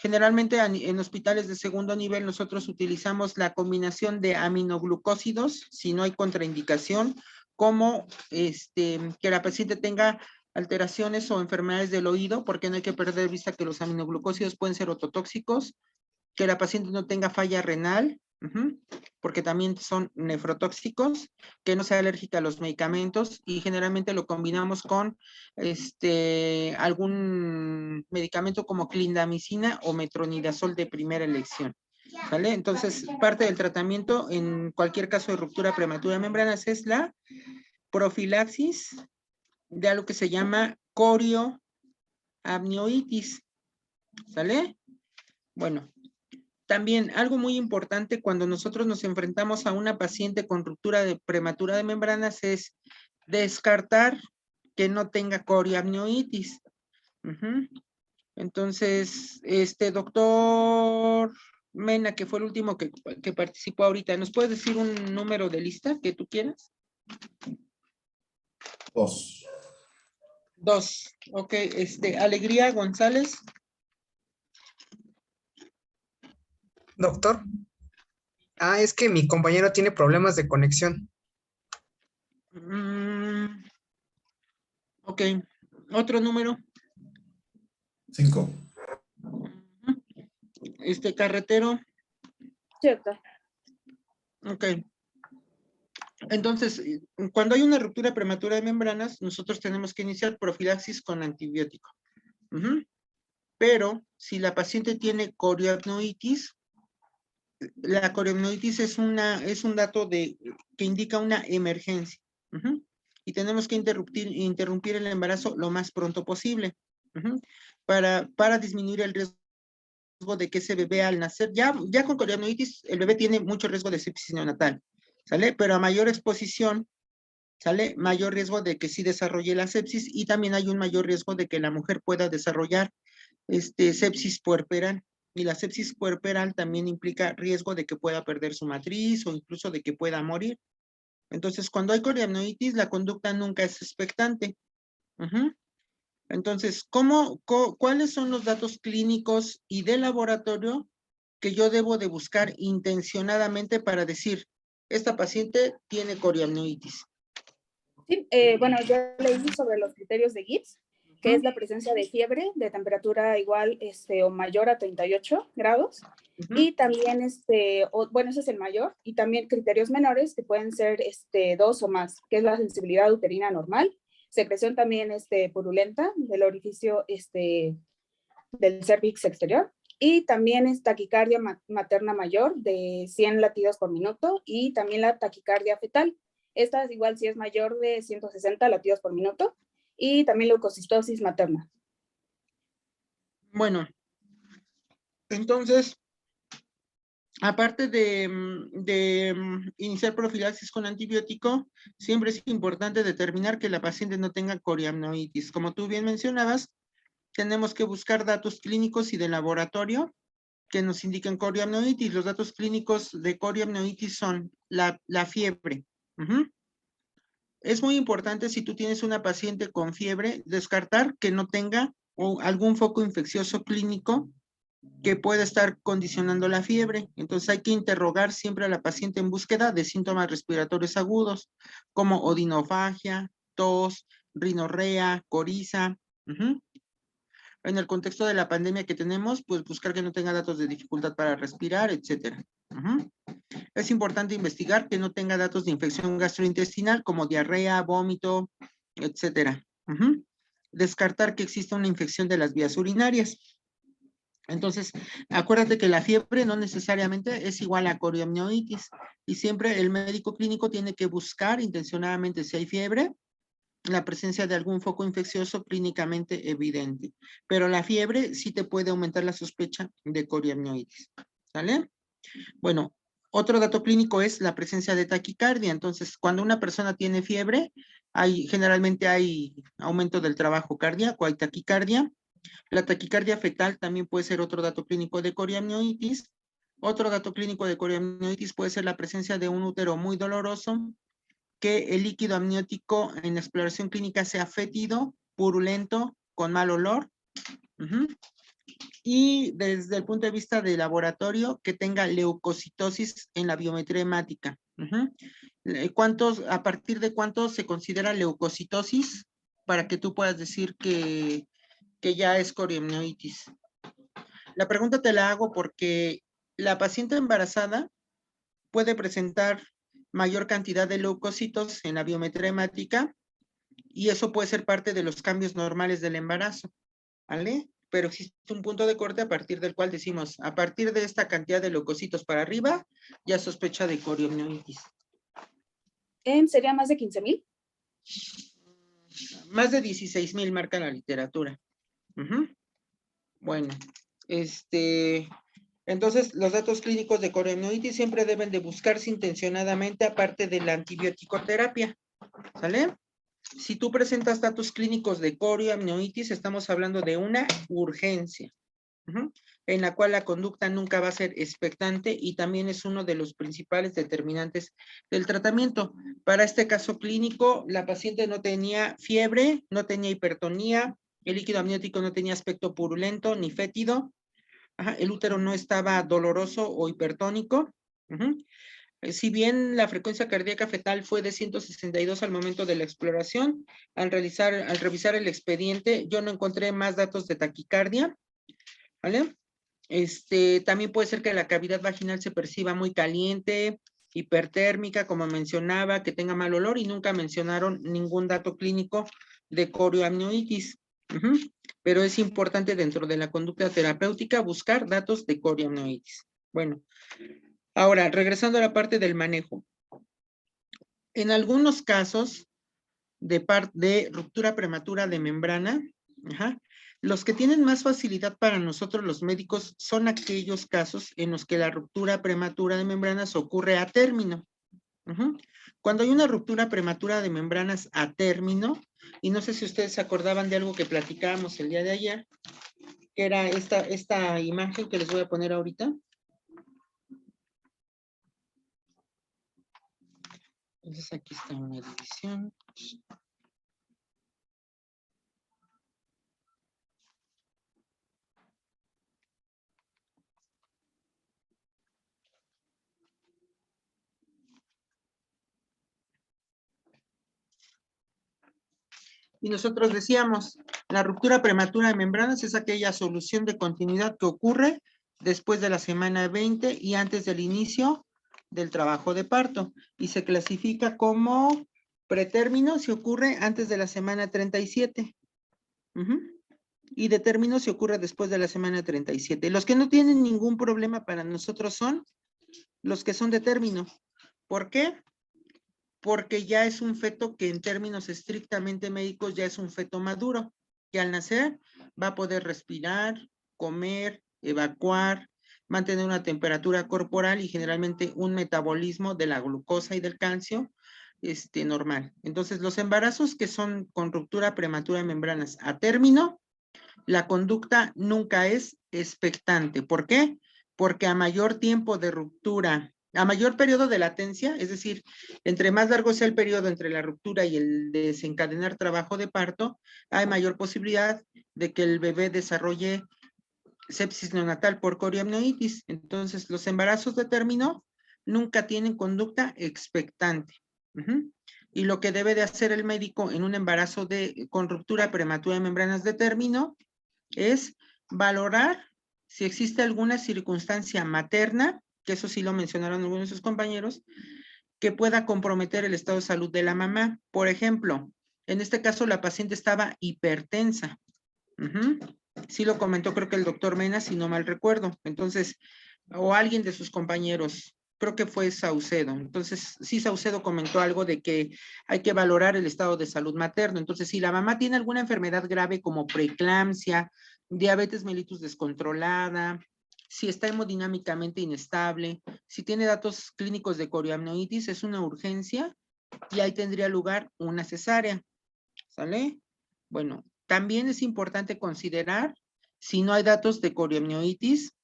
Generalmente en hospitales de segundo nivel nosotros utilizamos la combinación de aminoglucósidos, si no hay contraindicación, como que la paciente tenga alteraciones o enfermedades del oído, porque no hay que perder vista que los aminoglucósidos pueden ser ototóxicos, que la paciente no tenga falla renal, porque también son nefrotóxicos, que no sea alérgica a los medicamentos y generalmente lo combinamos con algún medicamento como clindamicina o metronidazol de primera elección. ¿Vale? Entonces, parte del tratamiento en cualquier caso de ruptura prematura de membranas es la profilaxis de algo que se llama corioamnionitis. ¿Sale? Bueno, también algo muy importante cuando nosotros nos enfrentamos a una paciente con ruptura prematura de membranas es descartar que no tenga corioamnionitis. Entonces, doctor Mena, que fue el último que participó ahorita, ¿nos puedes decir un número de lista que tú quieras? 2. 2, ok. Alegría González. Doctor. Es que mi compañero tiene problemas de conexión. Ok. ¿Otro número? 5. Carretero. Cierto. Ok. Entonces, cuando hay una ruptura prematura de membranas, nosotros tenemos que iniciar profilaxis con antibiótico. Pero, si la paciente tiene corioamnionitis, la corioamnionitis es un dato que indica una emergencia. Y tenemos que interrumpir el embarazo lo más pronto posible. Para disminuir el riesgo de que ese bebé al nacer, ya con corioamnionitis, el bebé tiene mucho riesgo de sepsis neonatal, ¿sale? Pero a mayor exposición, ¿sale? Mayor riesgo de que sí desarrolle la sepsis y también hay un mayor riesgo de que la mujer pueda desarrollar sepsis puerperal. Y la sepsis puerperal también implica riesgo de que pueda perder su matriz o incluso de que pueda morir. Entonces, cuando hay coriamnionitis, la conducta nunca es expectante. Entonces, ¿cuáles son los datos clínicos y de laboratorio que yo debo de buscar intencionadamente para decir, esta paciente tiene coriamnionitis? Sí, bueno, yo leí sobre los criterios de Gibbs, que es la presencia de fiebre de temperatura igual o mayor a 38 grados. Y también, bueno, ese es el mayor, y también criterios menores que pueden ser 2 o más, que es la sensibilidad uterina normal, secreción también purulenta del orificio del cervix exterior, y también es taquicardia materna mayor de 100 latidos por minuto, y también la taquicardia fetal. Esta es igual si es mayor de 160 latidos por minuto, y también leucocistosis materna. Bueno, entonces, aparte de iniciar profilaxis con antibiótico, siempre es importante determinar que la paciente no tenga coriamnionitis. Como tú bien mencionabas, tenemos que buscar datos clínicos y de laboratorio que nos indiquen coriamnionitis. Los datos clínicos de coriamnionitis son la fiebre. Es muy importante, si tú tienes una paciente con fiebre, descartar que no tenga algún foco infeccioso clínico que pueda estar condicionando la fiebre. Entonces hay que interrogar siempre a la paciente en búsqueda de síntomas respiratorios agudos, como odinofagia, tos, rinorrea, coriza. En el contexto de la pandemia que tenemos, pues buscar que no tenga datos de dificultad para respirar, etcétera. Es importante investigar que no tenga datos de infección gastrointestinal como diarrea, vómito, etcétera. Descartar que exista una infección de las vías urinarias. Entonces, acuérdate que la fiebre no necesariamente es igual a coriamnionitis, y siempre el médico clínico tiene que buscar intencionadamente, si hay fiebre, la presencia de algún foco infeccioso clínicamente evidente. Pero la fiebre sí te puede aumentar la sospecha de coriamnionitis. ¿Sale? Bueno, otro dato clínico es la presencia de taquicardia. Entonces, cuando una persona tiene fiebre, generalmente hay aumento del trabajo cardíaco, hay taquicardia. La taquicardia fetal también puede ser otro dato clínico de coriamnionitis. Otro dato clínico de coriamnionitis puede ser la presencia de un útero muy doloroso, que el líquido amniótico en exploración clínica sea fétido, purulento, con mal olor. Y desde el punto de vista de laboratorio, que tenga leucocitosis en la biometría hemática. ¿A partir de cuánto se considera leucocitosis para que tú puedas decir que ya es coriamnionitis? La pregunta te la hago porque la paciente embarazada puede presentar mayor cantidad de leucocitos en la biometría hemática, y eso puede ser parte de los cambios normales del embarazo, ¿vale? Pero existe un punto de corte a partir del cual decimos, a partir de esta cantidad de leucocitos para arriba, ya sospecha de coriamnionitis. ¿Sería más de 15,000? Más de 16,000 marca la literatura. Bueno, entonces los datos clínicos de coriamnionitis siempre deben de buscarse intencionadamente aparte de la antibiótico-terapia, ¿sale? Si tú presentas datos clínicos de coriamnionitis, estamos hablando de una urgencia, en la cual la conducta nunca va a ser expectante, y también es uno de los principales determinantes del tratamiento. Para este caso clínico, la paciente no tenía fiebre, no tenía hipertonía, el líquido amniótico no tenía aspecto purulento ni fétido, el útero no estaba doloroso o hipertónico. Si bien la frecuencia cardíaca fetal fue de 162 al momento de la exploración, al revisar el expediente, yo no encontré más datos de taquicardia, ¿vale? También puede ser que la cavidad vaginal se perciba muy caliente, hipertérmica, como mencionaba, que tenga mal olor, y nunca mencionaron ningún dato clínico de coriamnionitis. Pero es importante dentro de la conducta terapéutica buscar datos de coriamnionitis. Bueno, ahora, regresando a la parte del manejo. En algunos casos de ruptura prematura de membrana, los que tienen más facilidad para nosotros los médicos son aquellos casos en los que la ruptura prematura de membranas ocurre a término. Cuando hay una ruptura prematura de membranas a término, y no sé si ustedes se acordaban de algo que platicábamos el día de ayer, que era esta imagen que les voy a poner ahorita. Entonces aquí está una división. Y nosotros decíamos, la ruptura prematura de membranas es aquella solución de continuidad que ocurre después de la semana 20 y antes del inicio del trabajo de parto. Y se clasifica como pretérmino si ocurre antes de la semana 37. Y de término si ocurre después de la semana 37. Los que no tienen ningún problema para nosotros son los que son de término. ¿Por qué? Porque ya es un feto que en términos estrictamente médicos ya es un feto maduro, que al nacer va a poder respirar, comer, evacuar, mantener una temperatura corporal y generalmente un metabolismo de la glucosa y del calcio normal. Entonces, los embarazos que son con ruptura prematura de membranas a término, la conducta nunca es expectante. ¿Por qué? Porque a mayor tiempo de ruptura, a mayor periodo de latencia, es decir, entre más largo sea el periodo entre la ruptura y el desencadenar trabajo de parto, hay mayor posibilidad de que el bebé desarrolle sepsis neonatal por coriamnionitis. Entonces, los embarazos de término nunca tienen conducta expectante. Y lo que debe de hacer el médico en un embarazo con ruptura prematura de membranas de término es valorar si existe alguna circunstancia materna, que eso sí lo mencionaron algunos de sus compañeros, que pueda comprometer el estado de salud de la mamá. Por ejemplo, en este caso la paciente estaba hipertensa. Sí lo comentó creo que el doctor Mena, si no mal recuerdo. Entonces, o alguien de sus compañeros, creo que fue Saucedo. Entonces, sí, Saucedo comentó algo de que hay que valorar el estado de salud materno. Entonces, si la mamá tiene alguna enfermedad grave como preeclampsia, diabetes mellitus descontrolada, si está hemodinámicamente inestable, si tiene datos clínicos de coriamnionitis, es una urgencia y ahí tendría lugar una cesárea. ¿Sale? Bueno, también es importante considerar, si no hay datos de coriamnionitis,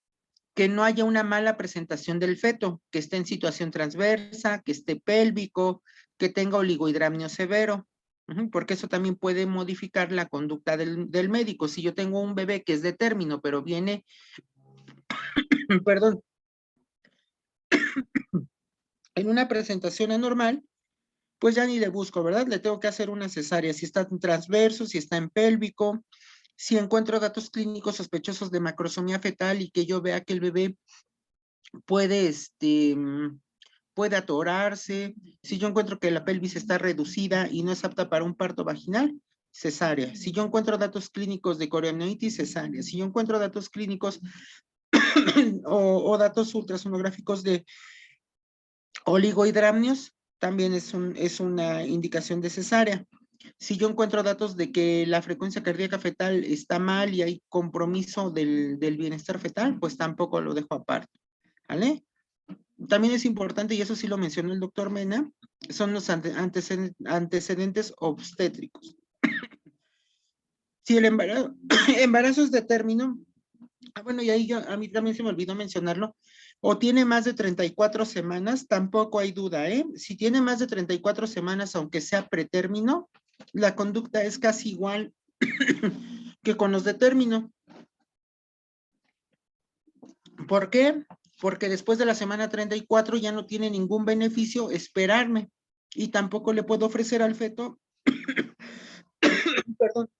que no haya una mala presentación del feto, que esté en situación transversa, que esté pélvico, que tenga oligohidramnio severo, porque eso también puede modificar la conducta del médico. Si yo tengo un bebé que es de término, pero viene, perdón, en una presentación anormal, pues ya ni le busco, ¿verdad? Le tengo que hacer una cesárea, si está en transverso, si está en pélvico, si encuentro datos clínicos sospechosos de macrosomía fetal y que yo vea que el bebé puede, puede atorarse, si yo encuentro que la pelvis está reducida y no es apta para un parto vaginal, cesárea. Si yo encuentro datos clínicos de coriamnionitis, cesárea. Si yo encuentro datos clínicos o datos ultrasonográficos de oligohidramnios, también es una indicación de cesárea. Si yo encuentro datos de que la frecuencia cardíaca fetal está mal y hay compromiso del bienestar fetal, pues tampoco lo dejo aparte, ¿vale? También es importante, y eso sí lo mencionó el doctor Mena, son los antecedentes obstétricos. Si el embarazo es de término, bueno, y ahí a mí también se me olvidó mencionarlo, o tiene más de 34 semanas, tampoco hay duda, ¿eh? Si tiene más de 34 semanas, aunque sea pretérmino, la conducta es casi igual que con los de término. ¿Por qué? Porque después de la semana 34 ya no tiene ningún beneficio esperarme y tampoco le puedo ofrecer al feto perdón,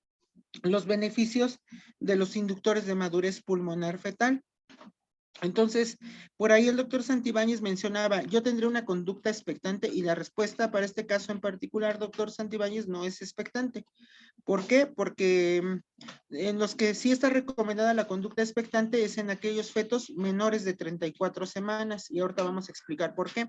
los beneficios de los inductores de madurez pulmonar fetal. Entonces, por ahí el doctor Santibáñez mencionaba, yo tendré una conducta expectante y la respuesta para este caso en particular, doctor Santibáñez, no es expectante. ¿Por qué? Porque en los que sí está recomendada la conducta expectante es en aquellos fetos menores de 34 semanas y ahorita vamos a explicar por qué.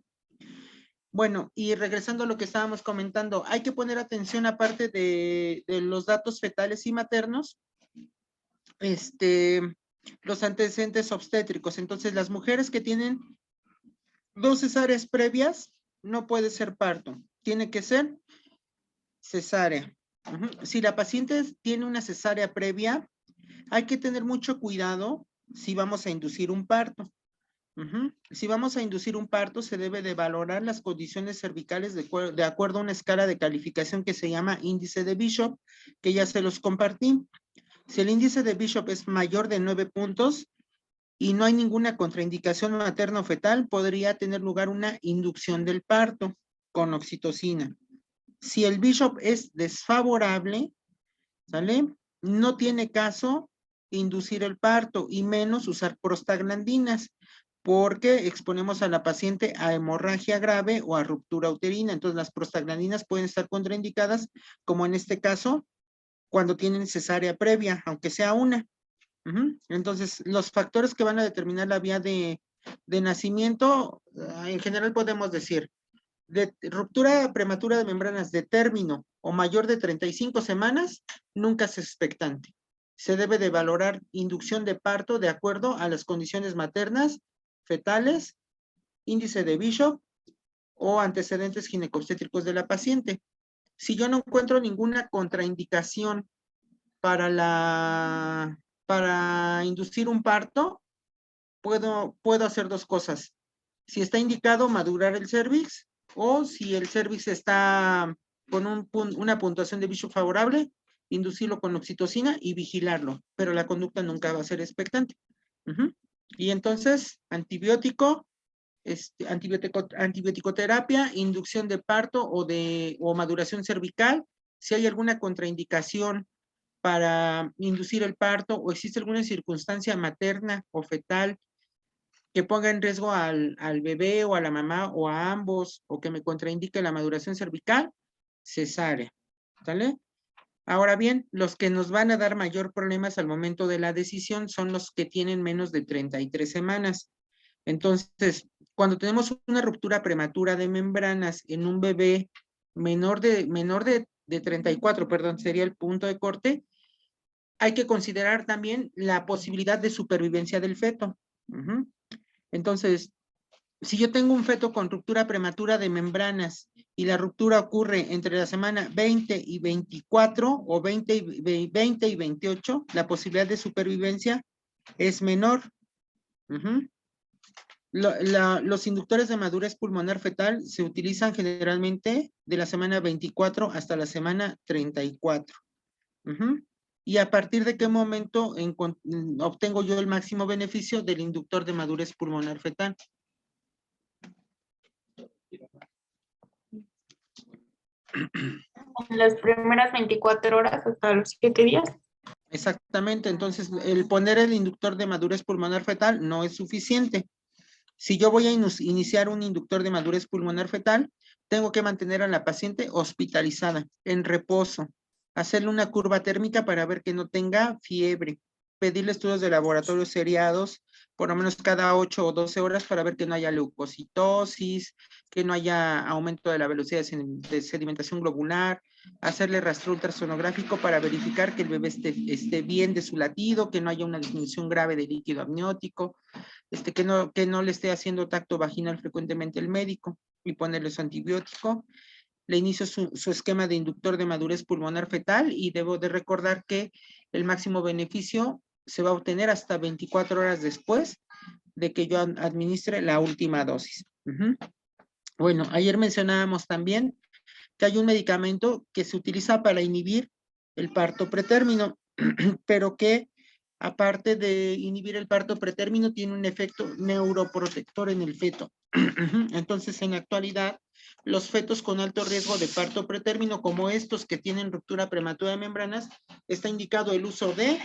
Bueno, y regresando a lo que estábamos comentando, hay que poner atención aparte de los datos fetales y maternos, los antecedentes obstétricos. Entonces, las mujeres que tienen 2 cesáreas previas no puede ser parto, tiene que ser cesárea. Si la paciente tiene una cesárea previa, hay que tener mucho cuidado si vamos a inducir un parto. Si vamos a inducir un parto, se debe de valorar las condiciones cervicales de acuerdo a una escala de calificación que se llama índice de Bishop, que ya se los compartí. Si el índice de Bishop es mayor de 9 puntos y no hay ninguna contraindicación materno fetal, podría tener lugar una inducción del parto con oxitocina. Si el Bishop es desfavorable, ¿sale? No tiene caso inducir el parto y menos usar prostaglandinas, porque exponemos a la paciente a hemorragia grave o a ruptura uterina. Entonces, las prostaglandinas pueden estar contraindicadas, como en este caso, cuando tienen cesárea previa, aunque sea una. Entonces, los factores que van a determinar la vía de nacimiento, en general podemos decir, de ruptura prematura de membranas de término o mayor de 35 semanas, nunca es expectante. Se debe de valorar inducción de parto de acuerdo a las condiciones maternas, fetales, índice de Bishop o antecedentes ginecobstétricos de la paciente. Si yo no encuentro ninguna contraindicación para inducir un parto, puedo hacer dos cosas. Si está indicado madurar el cervix, o si el cervix está con una puntuación de Bishop favorable, inducirlo con oxitocina y vigilarlo, pero la conducta nunca va a ser expectante. Y entonces, antibiótico, antibiótico-terapia, inducción de parto o maduración cervical. Si hay alguna contraindicación para inducir el parto o existe alguna circunstancia materna o fetal que ponga en riesgo al bebé o a la mamá o a ambos o que me contraindique la maduración cervical, cesárea, ¿sale? Ahora bien, los que nos van a dar mayor problemas al momento de la decisión son los que tienen menos de 33 semanas. Entonces, cuando tenemos una ruptura prematura de membranas en un bebé menor de 34, perdón, sería el punto de corte, hay que considerar también la posibilidad de supervivencia del feto. Entonces, si yo tengo un feto con ruptura prematura de membranas y la ruptura ocurre entre la semana 20 y 24 o 20 y 28, la posibilidad de supervivencia es menor. Los inductores de madurez pulmonar fetal se utilizan generalmente de la semana 24 hasta la semana 34. ¿Y a partir de qué momento obtengo yo el máximo beneficio del inductor de madurez pulmonar fetal? En las primeras 24 horas hasta los 7 días. Exactamente, entonces el poner el inductor de madurez pulmonar fetal no es suficiente. Si yo voy a iniciar un inductor de madurez pulmonar fetal, tengo que mantener a la paciente hospitalizada, en reposo, hacerle una curva térmica para ver que no tenga fiebre, pedirle estudios de laboratorio seriados, por lo menos cada 8 o 12 horas para ver que no haya leucocitosis, que no haya aumento de la velocidad de sedimentación globular, hacerle rastreo ultrasonográfico para verificar que el bebé esté bien de su latido, que no haya una disminución grave de líquido amniótico, que no le esté haciendo tacto vaginal frecuentemente el médico y ponerle su antibiótico. Le inicio su esquema de inductor de madurez pulmonar fetal y debo de recordar que el máximo beneficio se va a obtener hasta 24 horas después de que yo administre la última dosis. Bueno, ayer mencionábamos también que hay un medicamento que se utiliza para inhibir el parto pretérmino, pero que aparte de inhibir el parto pretérmino tiene un efecto neuroprotector en el feto. Entonces, en la actualidad, los fetos con alto riesgo de parto pretérmino, como estos que tienen ruptura prematura de membranas, está indicado el uso de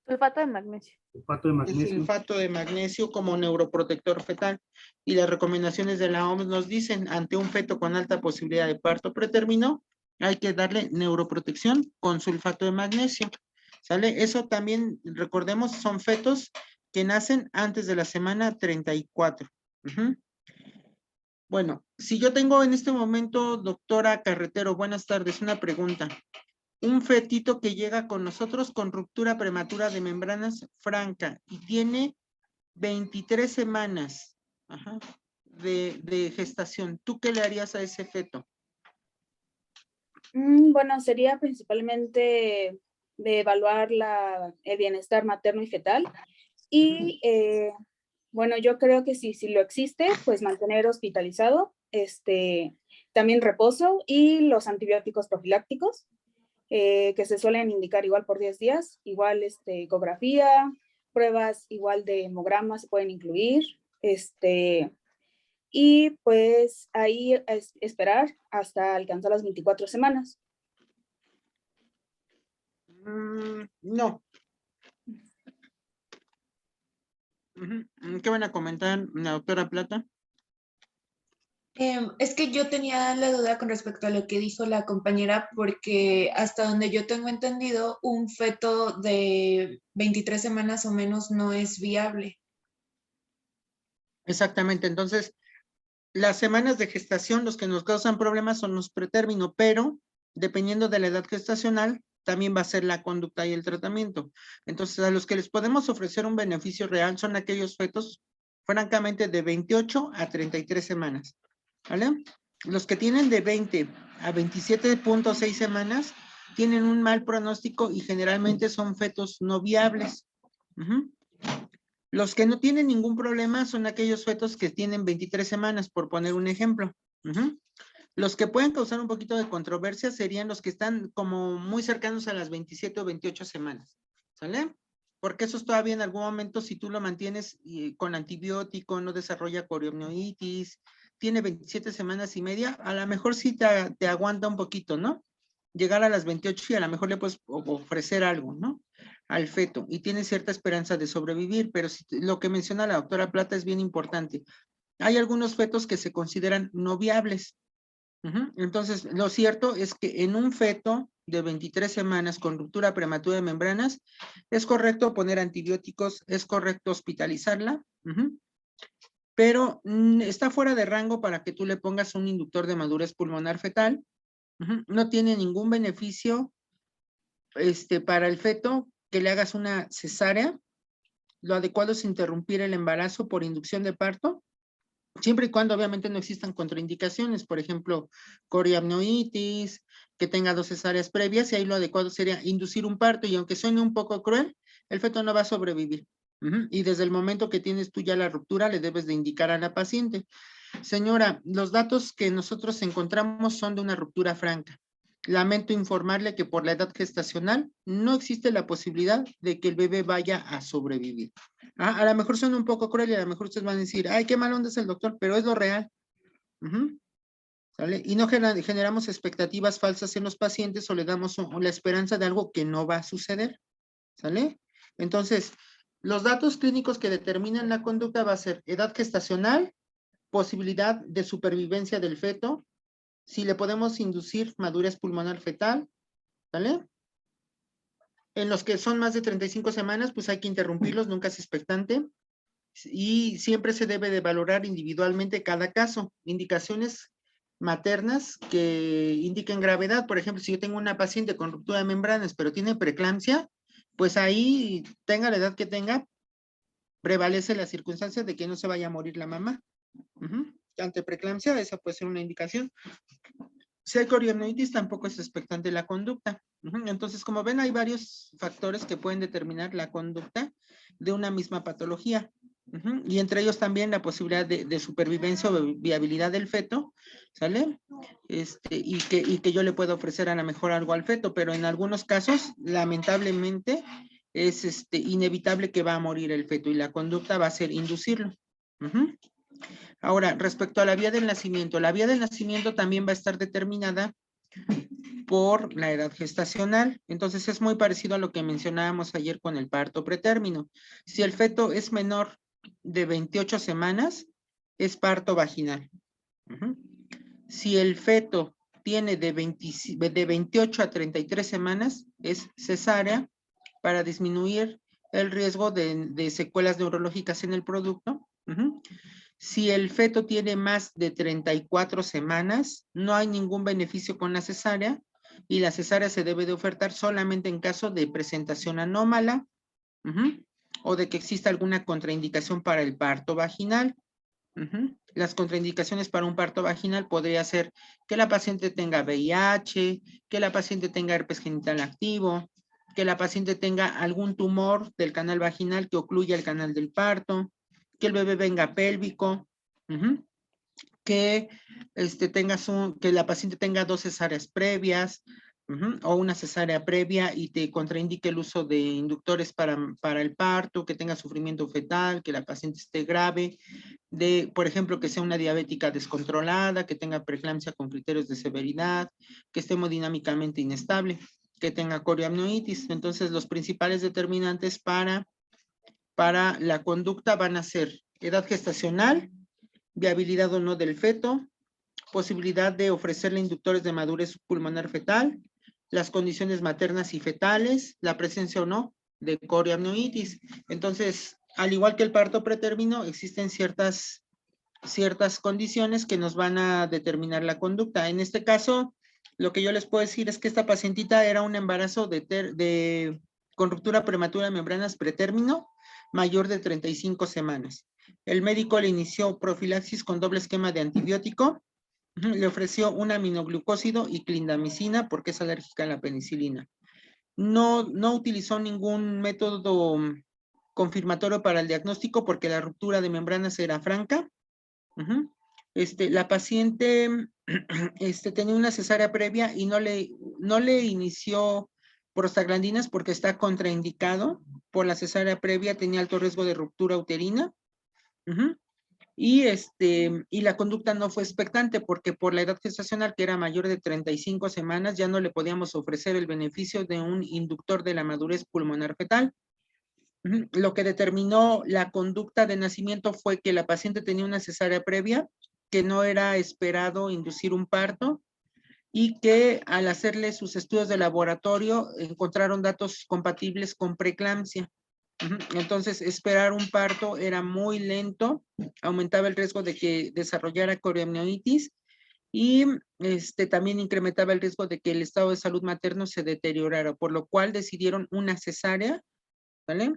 sulfato de magnesio. El sulfato de magnesio como neuroprotector fetal. Y las recomendaciones de la OMS nos dicen, ante un feto con alta posibilidad de parto pretérmino, hay que darle neuroprotección con sulfato de magnesio. ¿Sale? Eso también, recordemos, son fetos que nacen antes de la semana 34. Bueno, si yo tengo en este momento, doctora Carretero, buenas tardes, una pregunta. Un fetito que llega con nosotros con ruptura prematura de membranas franca y tiene 23 semanas. de gestación, ¿tú qué le harías a ese feto? Bueno, sería principalmente de evaluar el bienestar materno y fetal. Y bueno, yo creo que si lo existe, pues mantener hospitalizado, también reposo y los antibióticos profilácticos, que se suelen indicar igual por 10 días, igual ecografía, pruebas igual de hemograma se pueden incluir, y pues ahí esperar hasta alcanzar las 24 semanas. No. ¿Qué van a comentar, la doctora Plata? Es que yo tenía la duda con respecto a lo que dijo la compañera, porque hasta donde yo tengo entendido, un feto de 23 semanas o menos no es viable. Exactamente, entonces las semanas de gestación, los que nos causan problemas son los pretérmino, pero dependiendo de la edad gestacional, también va a ser la conducta y el tratamiento. Entonces, a los que les podemos ofrecer un beneficio real son aquellos fetos, francamente, de 28 a 33 semanas, ¿vale? Los que tienen de 20 a 27.6 semanas tienen un mal pronóstico y generalmente son fetos no viables. Los que no tienen ningún problema son aquellos fetos que tienen 23 semanas, por poner un ejemplo. Los que pueden causar un poquito de controversia serían los que están como muy cercanos a las 27 o 28 semanas, ¿sale? Porque esos todavía en algún momento, si tú lo mantienes con antibiótico, no desarrolla coriamnionitis, tiene 27 semanas y media, a lo mejor sí te aguanta un poquito, ¿no? Llegar a las 28 y a lo mejor le puedes ofrecer algo, ¿no? Al feto y tiene cierta esperanza de sobrevivir, pero lo que menciona la doctora Plata es bien importante. Hay algunos fetos que se consideran no viables. Entonces, lo cierto es que en un feto de 23 semanas con ruptura prematura de membranas, es correcto poner antibióticos, es correcto hospitalizarla, pero está fuera de rango para que tú le pongas un inductor de madurez pulmonar fetal. No tiene ningún beneficio para el feto que le hagas una cesárea. Lo adecuado es interrumpir el embarazo por inducción de parto, siempre y cuando obviamente no existan contraindicaciones, por ejemplo, coriamnionitis, que tenga 2 cesáreas previas, y ahí lo adecuado sería inducir un parto, y aunque suene un poco cruel, el feto no va a sobrevivir. Y desde el momento que tienes tú ya la ruptura, le debes de indicar a la paciente: señora, los datos que nosotros encontramos son de una ruptura franca. Lamento informarle que por la edad gestacional no existe la posibilidad de que el bebé vaya a sobrevivir. A lo mejor suena un poco cruel y a lo mejor ustedes van a decir, ay, qué mal onda es el doctor, pero es lo real. ¿Sale? Y no generamos expectativas falsas en los pacientes o le damos la esperanza de algo que no va a suceder. ¿Sale? Entonces, los datos clínicos que determinan la conducta va a ser edad gestacional, posibilidad de supervivencia del feto, si le podemos inducir madurez pulmonar fetal, ¿vale? En los que son más de 35 semanas, pues hay que interrumpirlos, nunca es expectante, y siempre se debe de valorar individualmente cada caso. Indicaciones maternas que indiquen gravedad, por ejemplo, si yo tengo una paciente con ruptura de membranas, pero tiene preeclampsia, pues ahí, tenga la edad que tenga, prevalece la circunstancia de que no se vaya a morir la mamá. Ante preeclampsia, esa puede ser una indicación. Si hay coriamnionitis, tampoco es expectante la conducta. Entonces, como ven, hay varios factores que pueden determinar la conducta de una misma patología. Y entre ellos también la posibilidad de supervivencia o viabilidad del feto, ¿sale? Y que yo le pueda ofrecer a lo mejor algo al feto, pero en algunos casos, lamentablemente, es inevitable que va a morir el feto y la conducta va a ser inducirlo. Ahora, respecto a la vía del nacimiento también va a estar determinada por la edad gestacional. Entonces, es muy parecido a lo que mencionábamos ayer con el parto pretérmino. Si el feto es menor de 28 semanas, es parto vaginal. Si el feto tiene de 28 a 33 semanas, es cesárea para disminuir el riesgo de secuelas neurológicas en el producto. Si el feto tiene más de 34 semanas, no hay ningún beneficio con la cesárea y la cesárea se debe de ofertar solamente en caso de presentación anómala o de que exista alguna contraindicación para el parto vaginal. Las contraindicaciones para un parto vaginal podría ser que la paciente tenga VIH, que la paciente tenga herpes genital activo, que la paciente tenga algún tumor del canal vaginal que ocluya el canal del parto, que el bebé venga pélvico, que, que la paciente tenga 2 cesáreas previas, o una cesárea previa y te contraindique el uso de inductores para el parto, que tenga sufrimiento fetal, que la paciente esté grave, por ejemplo, que sea una diabética descontrolada, que tenga preeclampsia con criterios de severidad, que esté hemodinámicamente inestable, que tenga corioamnionitis. Entonces, los principales determinantes para la conducta van a ser edad gestacional, viabilidad o no del feto, posibilidad de ofrecerle inductores de madurez pulmonar fetal, las condiciones maternas y fetales, la presencia o no de corioamnionitis. Entonces, al igual que el parto pretérmino, existen ciertas condiciones que nos van a determinar la conducta. En este caso, lo que yo les puedo decir es que esta pacientita era un embarazo con ruptura prematura de membranas pretérmino mayor de 35 semanas. El médico le inició profilaxis con doble esquema de antibiótico, le ofreció un aminoglucósido y clindamicina porque es alérgica a la penicilina. No utilizó ningún método confirmatorio para el diagnóstico porque la ruptura de membranas era franca. La paciente tenía una cesárea previa y no le inició prostaglandinas porque está contraindicado. Por la cesárea previa tenía alto riesgo de ruptura uterina. Y la conducta no fue expectante porque por la edad gestacional, que era mayor de 35 semanas, ya no le podíamos ofrecer el beneficio de un inductor de la madurez pulmonar fetal. Lo que determinó la conducta de nacimiento fue que la paciente tenía una cesárea previa, que no era esperado inducir un parto, y que al hacerle sus estudios de laboratorio encontraron datos compatibles con preeclampsia. Entonces, esperar un parto era muy lento, aumentaba el riesgo de que desarrollara corioamnionitis y también incrementaba el riesgo de que el estado de salud materno se deteriorara, por lo cual decidieron una cesárea, ¿vale?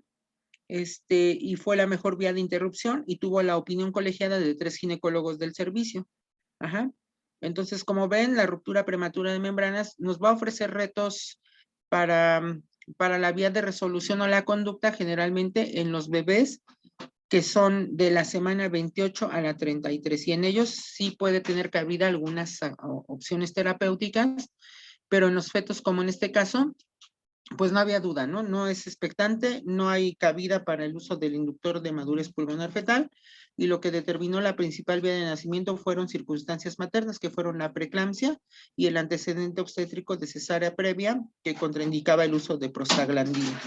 Y fue la mejor vía de interrupción y tuvo la opinión colegiada de 3 ginecólogos del servicio. Entonces, como ven, la ruptura prematura de membranas nos va a ofrecer retos para la vía de resolución o la conducta, generalmente en los bebés que son de la semana 28 a la 33, y en ellos sí puede tener cabida algunas opciones terapéuticas, pero en los fetos, como en este caso, pues no había duda, ¿no? No es expectante, no hay cabida para el uso del inductor de madurez pulmonar fetal, y lo que determinó la principal vía de nacimiento fueron circunstancias maternas, que fueron la preeclampsia y el antecedente obstétrico de cesárea previa, que contraindicaba el uso de prostaglandinas.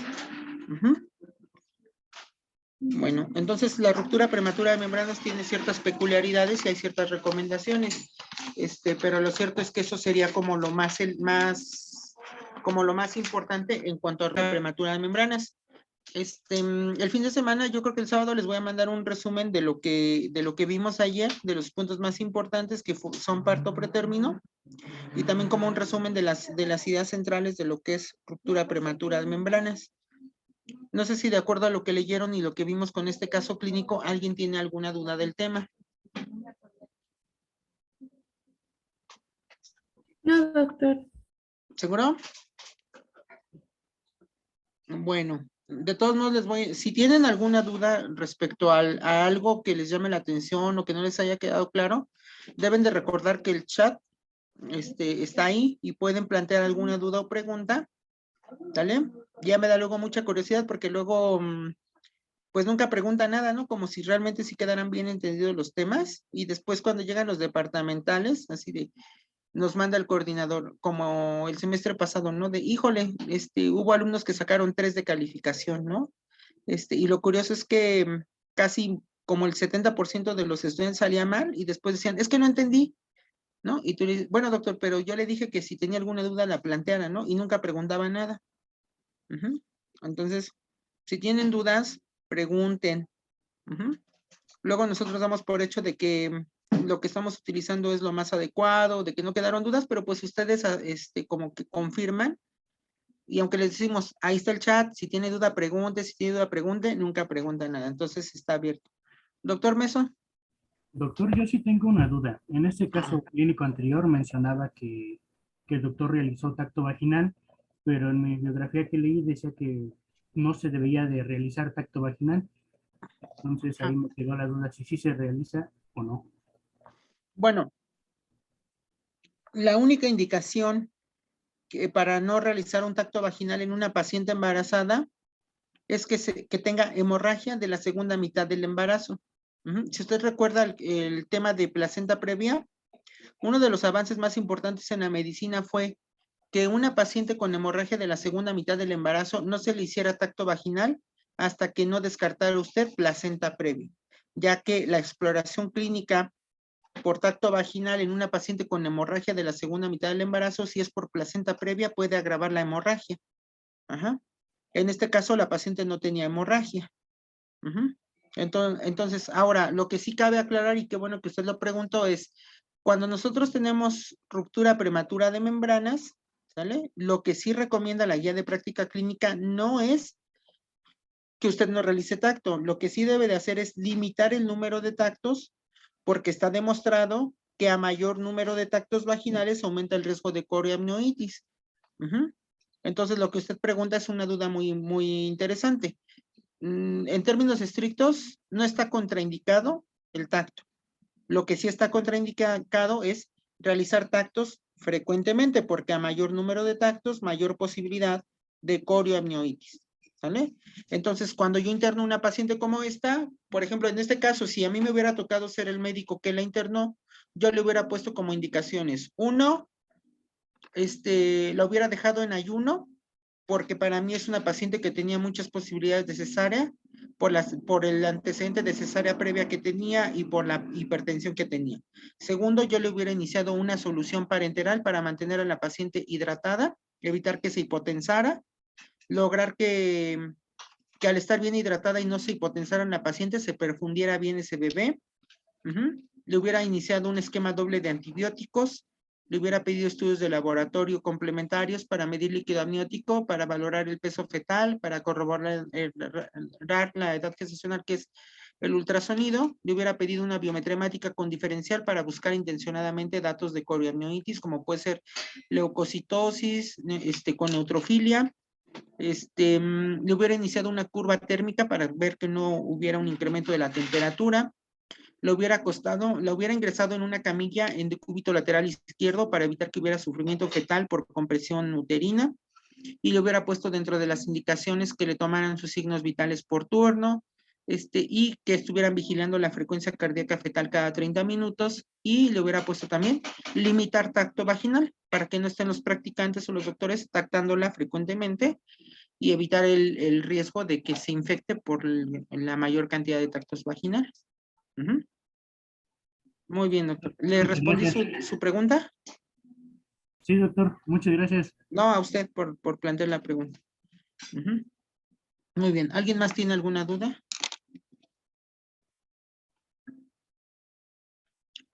Bueno, entonces la ruptura prematura de membranas tiene ciertas peculiaridades y hay ciertas recomendaciones, pero lo cierto es que eso sería como lo más importante en cuanto a ruptura prematura de membranas. El fin de semana, yo creo que el sábado les voy a mandar un resumen de lo que vimos ayer, de los puntos más importantes que son parto pretérmino, y también como un resumen de las ideas centrales de lo que es ruptura prematura de membranas. No sé si de acuerdo a lo que leyeron y lo que vimos con este caso clínico, ¿alguien tiene alguna duda del tema? No, doctor. ¿Seguro? Bueno, de todos modos si tienen alguna duda respecto a algo que les llame la atención o que no les haya quedado claro, deben de recordar que el chat está ahí y pueden plantear alguna duda o pregunta, ¿vale? Ya me da luego mucha curiosidad porque luego pues nunca pregunta nada, ¿no? Como si realmente sí quedaran bien entendidos los temas, y después cuando llegan los departamentales, así de, nos manda el coordinador, como el semestre pasado, ¿no? De, híjole, hubo alumnos que sacaron 3 de calificación, ¿no? Y lo curioso es que casi como el 70% de los estudiantes salía mal y después decían, es que no entendí, ¿no? Y tú le dices, bueno, doctor, pero yo le dije que si tenía alguna duda la planteara, ¿no? Y nunca preguntaba nada. Entonces, si tienen dudas, pregunten. Luego nosotros damos por hecho de que lo que estamos utilizando es lo más adecuado, de que no quedaron dudas, pero pues ustedes como que confirman, y aunque les decimos, ahí está el chat, si tiene duda pregunte, si tiene duda pregunte, nunca pregunta nada, entonces está abierto. Doctor Meso. Doctor, yo sí tengo una duda. En este caso clínico anterior mencionaba que el doctor realizó tacto vaginal, pero en mi biografía que leí decía que no se debía de realizar tacto vaginal. Entonces ahí me quedó la duda si sí se realiza o no. Bueno, la única indicación que para no realizar un tacto vaginal en una paciente embarazada es que tenga hemorragia de la segunda mitad del embarazo. Si usted recuerda el tema de placenta previa, uno de los avances más importantes en la medicina fue que una paciente con hemorragia de la segunda mitad del embarazo no se le hiciera tacto vaginal hasta que no descartara usted placenta previa, ya que la exploración clínica por tacto vaginal en una paciente con hemorragia de la segunda mitad del embarazo, si es por placenta previa, puede agravar la hemorragia. Ajá. En este caso, la paciente no tenía hemorragia. Entonces, ahora, lo que sí cabe aclarar, y qué bueno que usted lo preguntó, es cuando nosotros tenemos ruptura prematura de membranas, ¿sale? Lo que sí recomienda la guía de práctica clínica no es que usted no realice tacto. Lo que sí debe de hacer es limitar el número de tactos, porque está demostrado que a mayor número de tactos vaginales aumenta el riesgo de corioamnionitis. Entonces, lo que usted pregunta es una duda muy, muy interesante. En términos estrictos, no está contraindicado el tacto. Lo que sí está contraindicado es realizar tactos frecuentemente, porque a mayor número de tactos, mayor posibilidad de corioamnionitis. ¿Sale? Entonces, cuando yo interno una paciente como esta, por ejemplo, en este caso, si a mí me hubiera tocado ser el médico que la internó, yo le hubiera puesto como indicaciones. Uno, la hubiera dejado en ayuno, porque para mí es una paciente que tenía muchas posibilidades de cesárea, por el antecedente de cesárea previa que tenía y por la hipertensión que tenía. Segundo, yo le hubiera iniciado una solución parenteral para mantener a la paciente hidratada, evitar que se hipotensara, lograr que al estar bien hidratada y no se hipotensara en la paciente, se perfundiera bien ese bebé. Le hubiera iniciado un esquema doble de antibióticos, le hubiera pedido estudios de laboratorio complementarios para medir líquido amniótico, para valorar el peso fetal, para corroborar la edad gestacional, que es el ultrasonido. Le hubiera pedido una biometría hemática con diferencial para buscar intencionadamente datos de corioamnionitis, como puede ser leucocitosis, con neutrofilia. Le hubiera iniciado una curva térmica para ver que no hubiera un incremento de la temperatura. Lo hubiera ingresado en una camilla en decúbito lateral izquierdo para evitar que hubiera sufrimiento fetal por compresión uterina, y le hubiera puesto dentro de las indicaciones que le tomaran sus signos vitales por turno, y que estuvieran vigilando la frecuencia cardíaca fetal cada 30 minutos, y le hubiera puesto también limitar tacto vaginal para que no estén los practicantes o los doctores tactándola frecuentemente y evitar el riesgo de que se infecte por la mayor cantidad de tactos vaginales. Muy bien, doctor. ¿Le respondí su pregunta? Sí, doctor. Muchas gracias. No, a usted por plantear la pregunta. Muy bien. ¿Alguien más tiene alguna duda?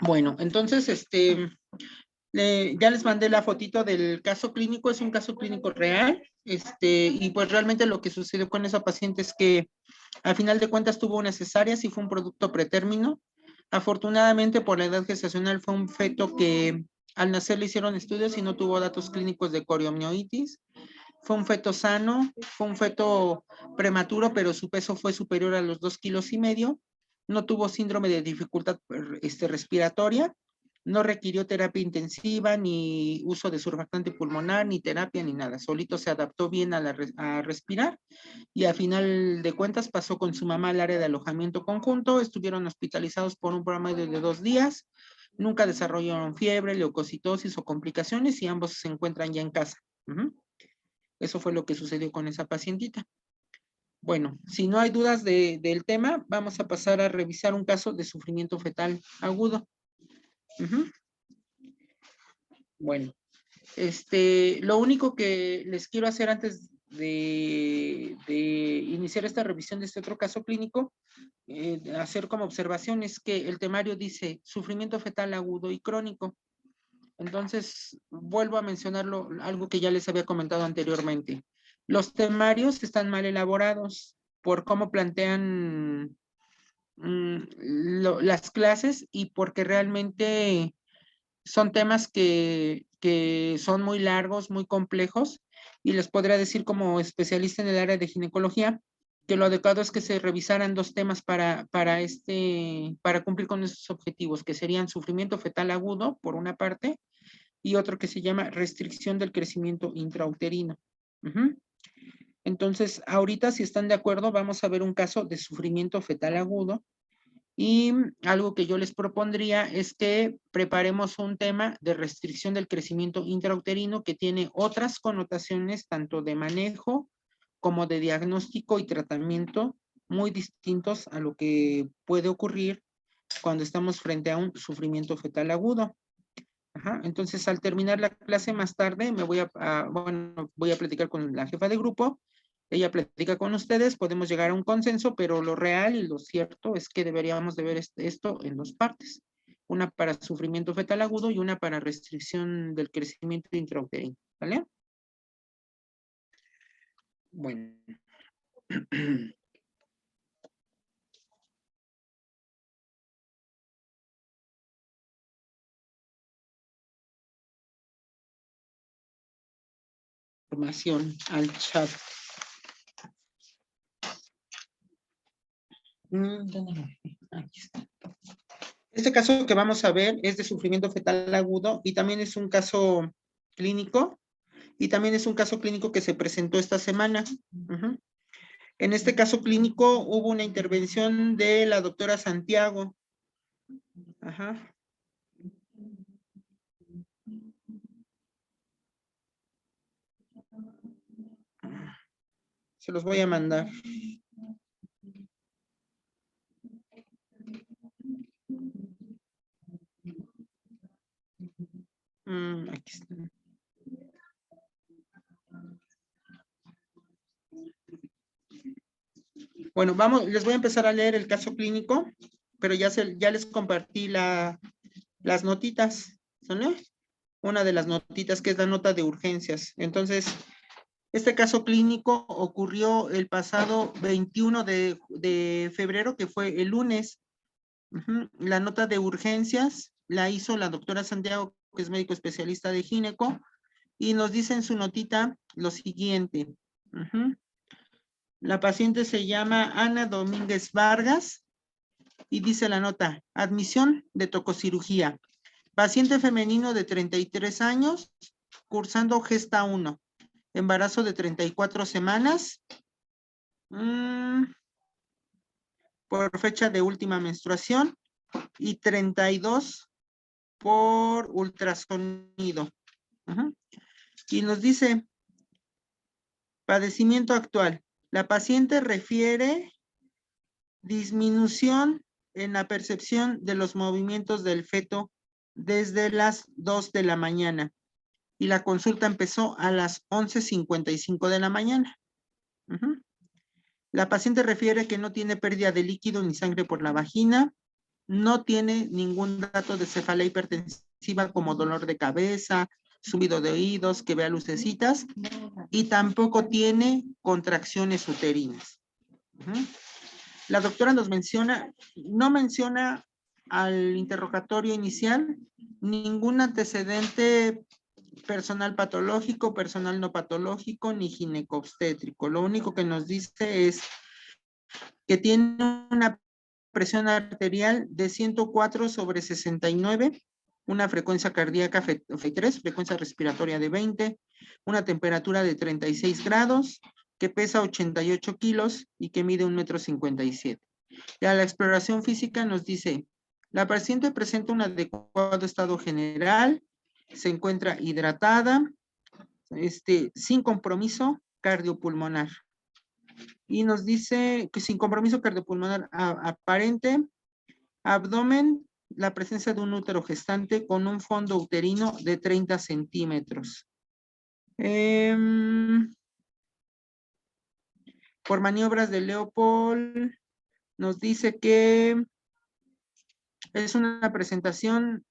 Bueno, entonces, ya les mandé la fotito del caso clínico. Es un caso clínico real. Y pues realmente lo que sucedió con esa paciente es que al final de cuentas tuvo una cesárea, sí fue un producto pretérmino. Afortunadamente, por la edad gestacional, fue un feto que al nacer le hicieron estudios y no tuvo datos clínicos de corioamnionitis. Fue un feto sano, fue un feto prematuro, pero su peso fue superior a los 2,5 kilos. No tuvo síndrome de dificultad respiratoria. No requirió terapia intensiva, ni uso de surfactante pulmonar, ni terapia, ni nada. Solito se adaptó bien a respirar, y a final de cuentas pasó con su mamá al área de alojamiento conjunto. Estuvieron hospitalizados por un promedio de 2 días. Nunca desarrollaron fiebre, leucocitosis o complicaciones, y ambos se encuentran ya en casa. Eso fue lo que sucedió con esa pacientita. Bueno, si no hay dudas del tema, vamos a pasar a revisar un caso de sufrimiento fetal agudo. Bueno, lo único que les quiero hacer antes de iniciar esta revisión de este otro caso clínico, hacer como observación, es que el temario dice sufrimiento fetal agudo y crónico. Entonces, vuelvo a mencionarlo, algo que ya les había comentado anteriormente. Los temarios están mal elaborados por cómo plantean las clases y porque realmente son temas que son muy largos, muy complejos, y les podría decir como especialista en el área de ginecología que lo adecuado es que se revisaran 2 temas para cumplir con esos objetivos, que serían sufrimiento fetal agudo, por una parte, y otro que se llama restricción del crecimiento intrauterino. Entonces, ahorita, si están de acuerdo, vamos a ver un caso de sufrimiento fetal agudo, y algo que yo les propondría es que preparemos un tema de restricción del crecimiento intrauterino que tiene otras connotaciones, tanto de manejo como de diagnóstico y tratamiento, muy distintos a lo que puede ocurrir cuando estamos frente a un sufrimiento fetal agudo. Entonces, al terminar la clase más tarde, voy a platicar con la jefa de grupo, ella platica con ustedes, podemos llegar a un consenso, pero lo real y lo cierto es que deberíamos de ver esto en 2 partes. Una para sufrimiento fetal agudo y una para restricción del crecimiento intrauterino, ¿vale? Bueno. Información al chat. Aquí está. Este caso que vamos a ver es de sufrimiento fetal agudo y también es un caso clínico que se presentó esta semana. En este caso clínico hubo una intervención de la doctora Santiago. Se los voy a mandar. Aquí está. Bueno, les voy a empezar a leer el caso clínico, pero ya les compartí las notitas, ¿no? Una de las notitas que es la nota de urgencias. Entonces, este caso clínico ocurrió el pasado 21 de febrero, que fue el lunes. La nota de urgencias la hizo la doctora Santiago, que es médico especialista de gineco, y nos dice en su notita lo siguiente. La paciente se llama Ana Domínguez Vargas y dice la nota: admisión de tococirugía. Paciente femenino de 33 años, cursando gesta 1. Embarazo de 34 semanas. Por fecha de última menstruación y 32 por ultrasonido. Y nos dice: padecimiento actual. La paciente refiere disminución en la percepción de los movimientos del feto desde las 2 de la mañana. Y la consulta empezó a las 11:55 de la mañana. La paciente refiere que no tiene pérdida de líquido ni sangre por la vagina, no tiene ningún dato de cefalea hipertensiva como dolor de cabeza, zumbido de oídos, que vea lucecitas, y tampoco tiene contracciones uterinas. La doctora no menciona al interrogatorio inicial ningún antecedente personal patológico, personal no patológico, ni ginecobstétrico. Lo único que nos dice es que tiene una presión arterial de 104/69, una frecuencia cardíaca 3, frecuencia respiratoria de 20, una temperatura de 36 grados, que pesa 88 kilos y que mide 1,57 m. Ya la exploración física nos dice: la paciente presenta un adecuado estado general, se encuentra hidratada, sin compromiso cardiopulmonar. Y nos dice que sin compromiso cardiopulmonar aparente, abdomen, la presencia de un útero gestante con un fondo uterino de 30 centímetros. Por maniobras de Leopold, nos dice que es una presentación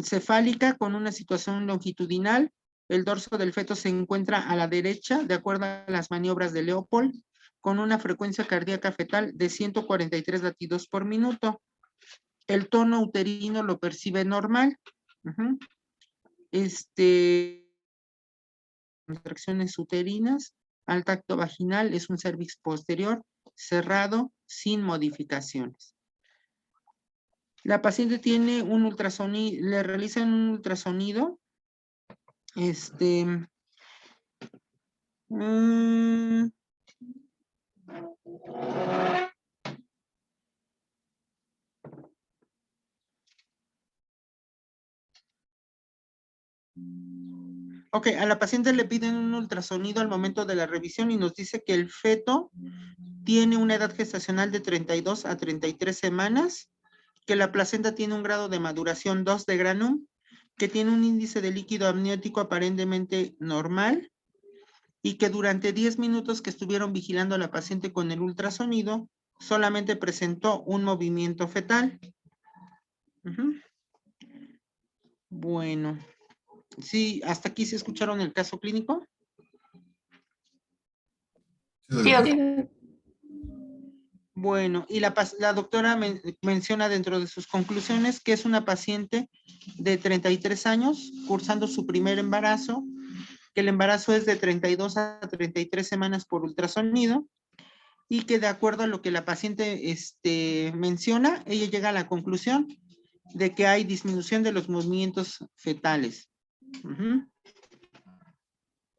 cefálica con una situación longitudinal. El dorso del feto se encuentra a la derecha, de acuerdo a las maniobras de Leopold, con una frecuencia cardíaca fetal de 143 latidos por minuto. El tono uterino lo percibe normal. Contracciones uterinas, al tacto vaginal, es un cervix posterior cerrado sin modificaciones. La paciente tiene un ultrasonido, le realizan un ultrasonido. Ok, a la paciente le piden un ultrasonido al momento de la revisión y nos dice que el feto tiene una edad gestacional de 32 a 33 semanas, que la placenta tiene un grado de maduración 2 de Granum, que tiene un índice de líquido amniótico aparentemente normal y que durante 10 minutos que estuvieron vigilando a la paciente con el ultrasonido, solamente presentó un movimiento fetal. Bueno. Sí, hasta aquí se escucharon el caso clínico. Sí, doctor. Bueno, y la doctora menciona dentro de sus conclusiones que es una paciente de 33 años cursando su primer embarazo, que el embarazo es de 32 a 33 semanas por ultrasonido y que de acuerdo a lo que la paciente menciona, ella llega a la conclusión de que hay disminución de los movimientos fetales.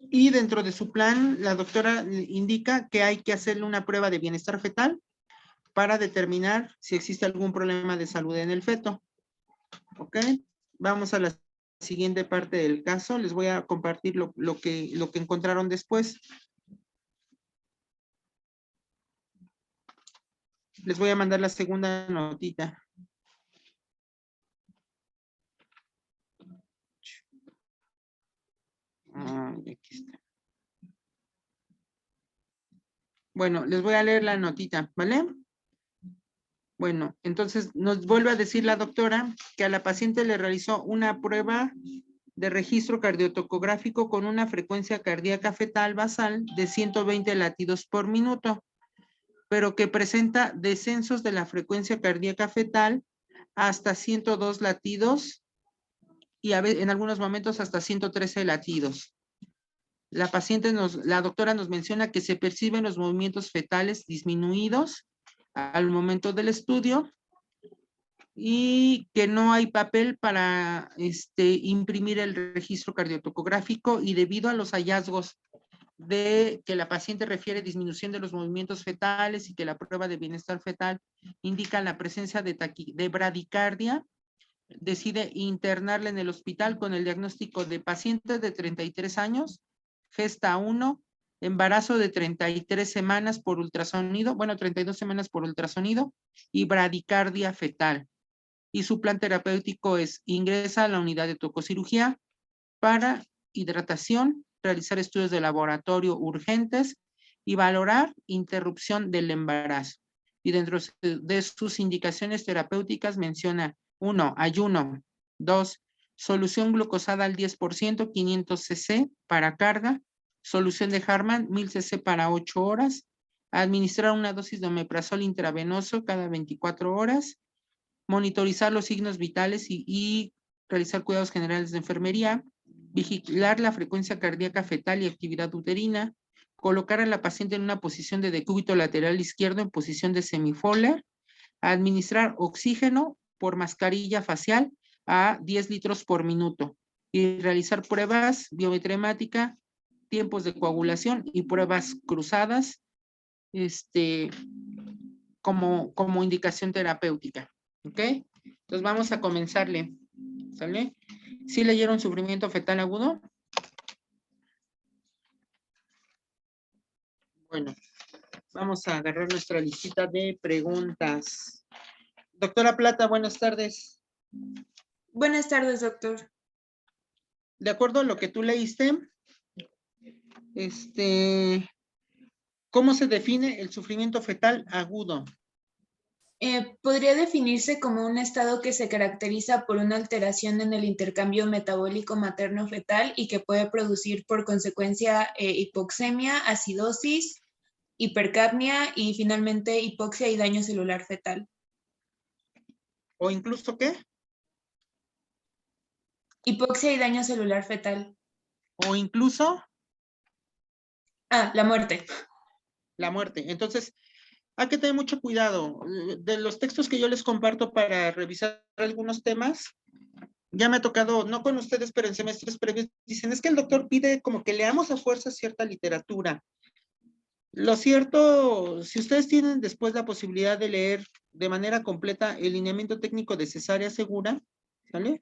Y dentro de su plan, la doctora indica que hay que hacerle una prueba de bienestar fetal para determinar si existe algún problema de salud en el feto. ¿Ok? Vamos a la siguiente parte del caso. Les voy a compartir lo que encontraron después. Les voy a mandar la segunda notita. Aquí está. Bueno, les voy a leer la notita, ¿vale? Bueno, entonces nos vuelve a decir la doctora que a la paciente le realizó una prueba de registro cardiotocográfico con una frecuencia cardíaca fetal basal de 120 latidos por minuto, pero que presenta descensos de la frecuencia cardíaca fetal hasta 102 latidos y en algunos momentos hasta 113 latidos. La doctora nos menciona que se perciben los movimientos fetales disminuidos al momento del estudio y que no hay papel para imprimir el registro cardiotocográfico y debido a los hallazgos de que la paciente refiere disminución de los movimientos fetales y que la prueba de bienestar fetal indica la presencia de bradicardia, decide internarla en el hospital con el diagnóstico de paciente de 33 años, gesta 1, embarazo de 33 semanas por ultrasonido, 32 semanas por ultrasonido y bradicardia fetal. Y su plan terapéutico es ingresa a la unidad de tococirugía para hidratación, realizar estudios de laboratorio urgentes y valorar interrupción del embarazo. Y dentro de sus indicaciones terapéuticas menciona 1, ayuno, 2, solución glucosada al 10%, 500 cc para carga, solución de Harman, 1000 cc para 8 horas, administrar una dosis de omeprazol intravenoso cada 24 horas, monitorizar los signos vitales y realizar cuidados generales de enfermería, vigilar la frecuencia cardíaca fetal y actividad uterina, colocar a la paciente en una posición de decúbito lateral izquierdo en posición de semifoller, administrar oxígeno por mascarilla facial a 10 litros por minuto y realizar pruebas biometría hemática, tiempos de coagulación y pruebas cruzadas como indicación terapéutica. ¿Ok? Entonces vamos a comenzarle. ¿Sale? ¿Sí leyeron sufrimiento fetal agudo? Bueno, vamos a agarrar nuestra listita de preguntas. Doctora Plata, buenas tardes. Buenas tardes, doctor. De acuerdo a lo que tú leíste, ¿cómo se define el sufrimiento fetal agudo? Podría definirse como un estado que se caracteriza por una alteración en el intercambio metabólico materno-fetal y que puede producir por consecuencia hipoxemia, acidosis, hipercapnia y finalmente hipoxia y daño celular fetal. ¿O incluso qué? Hipoxia y daño celular fetal. ¿O incluso? La muerte. La muerte. Entonces, hay que tener mucho cuidado. De los textos que yo les comparto para revisar algunos temas, ya me ha tocado, no con ustedes, pero en semestres previos, dicen, es que el doctor pide como que leamos a fuerza cierta literatura. Lo cierto, si ustedes tienen después la posibilidad de leer de manera completa el lineamiento técnico de cesárea segura, ¿sale?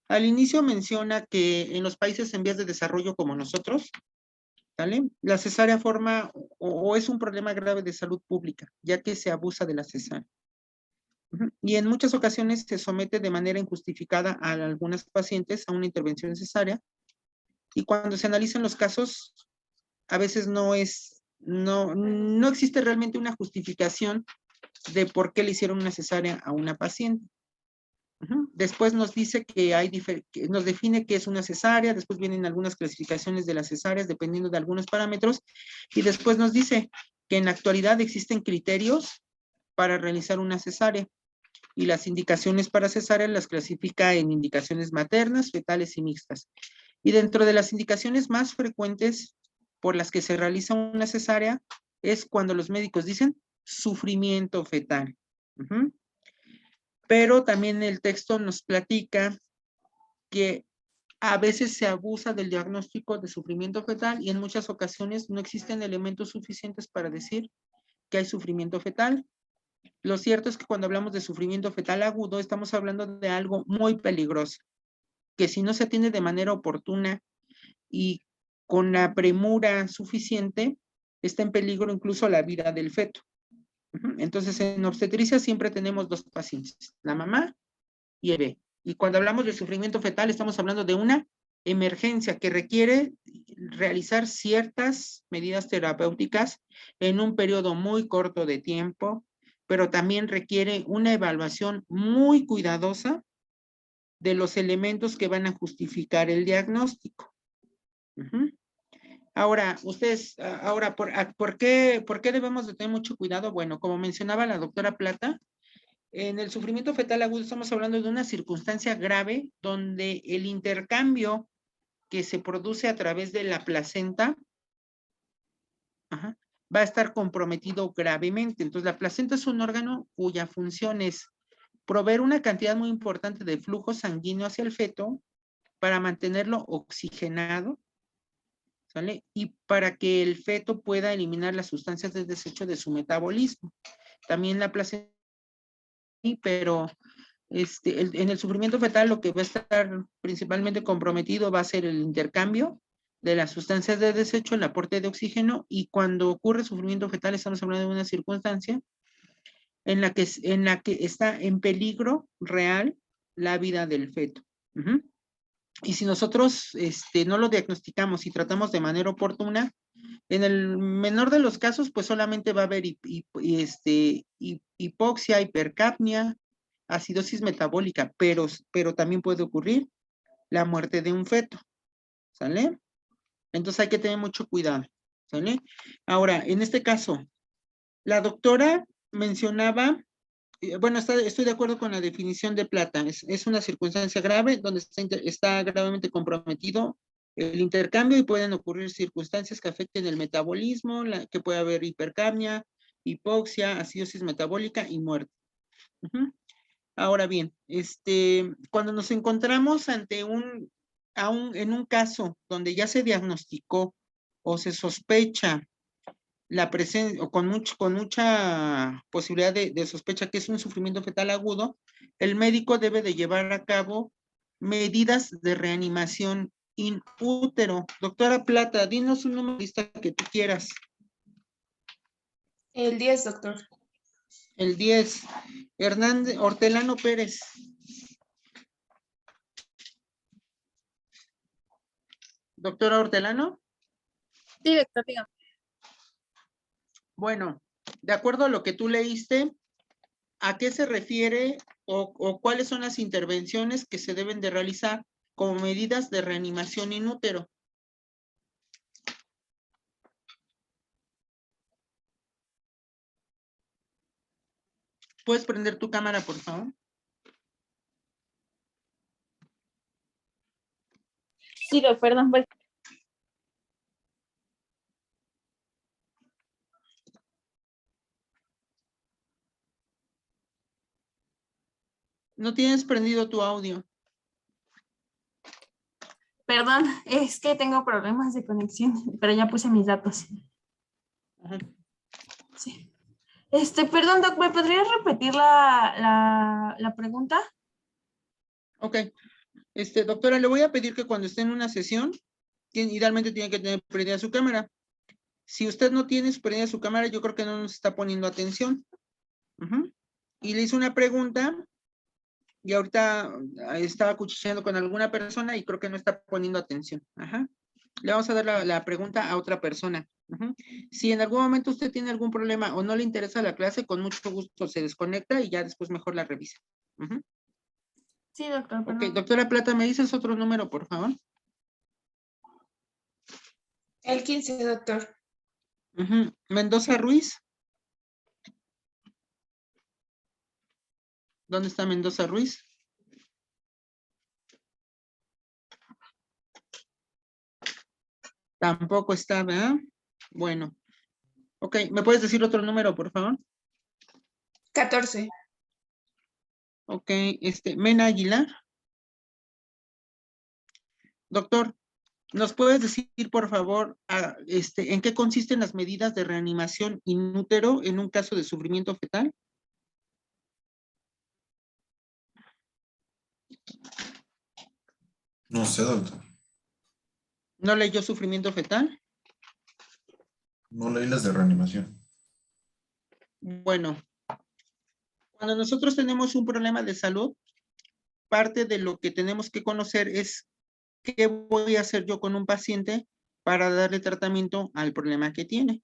Al inicio menciona que en los países en vías de desarrollo como nosotros, ¿sale? La cesárea forma o es un problema grave de salud pública, ya que se abusa de la cesárea. Y en muchas ocasiones se somete de manera injustificada a algunas pacientes a una intervención cesárea, y cuando se analizan los casos, a veces no existe realmente una justificación de por qué le hicieron una cesárea a una paciente. Después nos dice que nos define qué es una cesárea, después vienen algunas clasificaciones de las cesáreas dependiendo de algunos parámetros, y después nos dice que en la actualidad existen criterios para realizar una cesárea, y las indicaciones para cesárea las clasifica en indicaciones maternas, fetales y mixtas. Y dentro de las indicaciones más frecuentes por las que se realiza una cesárea es cuando los médicos dicen sufrimiento fetal. Pero también el texto nos platica que a veces se abusa del diagnóstico de sufrimiento fetal y en muchas ocasiones no existen elementos suficientes para decir que hay sufrimiento fetal. Lo cierto es que cuando hablamos de sufrimiento fetal agudo, estamos hablando de algo muy peligroso, que si no se atiende de manera oportuna y con la premura suficiente, está en peligro incluso la vida del feto. Entonces, en obstetricia siempre tenemos dos pacientes, la mamá y el bebé. Y cuando hablamos de sufrimiento fetal, estamos hablando de una emergencia que requiere realizar ciertas medidas terapéuticas en un periodo muy corto de tiempo, pero también requiere una evaluación muy cuidadosa de los elementos que van a justificar el diagnóstico. Ahora, ¿por qué debemos de tener mucho cuidado? Bueno, como mencionaba la doctora Plata, en el sufrimiento fetal agudo estamos hablando de una circunstancia grave donde el intercambio que se produce a través de la placenta va a estar comprometido gravemente. Entonces, la placenta es un órgano cuya función es proveer una cantidad muy importante de flujo sanguíneo hacia el feto para mantenerlo oxigenado, ¿sale? Y para que el feto pueda eliminar las sustancias de desecho de su metabolismo. También la placenta, pero en el sufrimiento fetal lo que va a estar principalmente comprometido va a ser el intercambio de las sustancias de desecho, el aporte de oxígeno, y cuando ocurre sufrimiento fetal estamos hablando de una circunstancia en la que está en peligro real la vida del feto. Y si nosotros no lo diagnosticamos y tratamos de manera oportuna, en el menor de los casos, pues solamente va a haber hipoxia, hipercapnia, acidosis metabólica, pero también puede ocurrir la muerte de un feto, ¿sale? Entonces hay que tener mucho cuidado, ¿sale? Ahora, en este caso, la doctora mencionaba, bueno, estoy de acuerdo con la definición de Plata, es una circunstancia grave donde está gravemente comprometido el intercambio y pueden ocurrir circunstancias que afecten el metabolismo, que puede haber hipercapnia, hipoxia, acidosis metabólica y muerte. Ahora bien, cuando nos encontramos ante en un caso donde ya se diagnosticó o se sospecha la presencia, o con mucha posibilidad de sospecha que es un sufrimiento fetal agudo, el médico debe de llevar a cabo medidas de reanimación in útero. Doctora Plata, dinos un número de lista que tú quieras. El 10, doctor. El 10. Hortelano Pérez. Doctora Hortelano. Sí, doctor, dígame. Bueno, de acuerdo a lo que tú leíste, ¿a qué se refiere o cuáles son las intervenciones que se deben de realizar como medidas de reanimación in útero? ¿Puedes prender tu cámara, por favor? Sí, perdón, pues. No tienes prendido tu audio. Perdón, es que tengo problemas de conexión, pero ya puse mis datos. Ajá. Sí. Perdón, Doc, ¿me podrías repetir la pregunta? Ok. Doctora, le voy a pedir que cuando esté en una sesión, idealmente tiene que tener prendida su cámara. Si usted no tiene prendida su cámara, yo creo que no nos está poniendo atención. Ujú. Y le hice una pregunta y ahorita estaba cuchicheando con alguna persona y creo que no está poniendo atención. Ajá. Le vamos a dar la pregunta a otra persona. Ujú. Si en algún momento usted tiene algún problema o no le interesa la clase, con mucho gusto se desconecta y ya después mejor la revisa. Ujú. Sí, doctor, Ok, perdón. doctora Plata, ¿me dices otro número, por favor? El 15, doctor. Ujú. Mendoza Ruiz. ¿Dónde está Mendoza Ruiz? Tampoco está, ¿verdad? Bueno. Ok, ¿me puedes decir otro número, por favor? 14. Ok, Mena Aguilar. Doctor, ¿nos puedes decir, por favor, en qué consisten las medidas de reanimación in útero en un caso de sufrimiento fetal? No sé, doctor. ¿No leyó sufrimiento fetal? No leí las de reanimación. Bueno, cuando nosotros tenemos un problema de salud, parte de lo que tenemos que conocer es qué voy a hacer yo con un paciente para darle tratamiento al problema que tiene.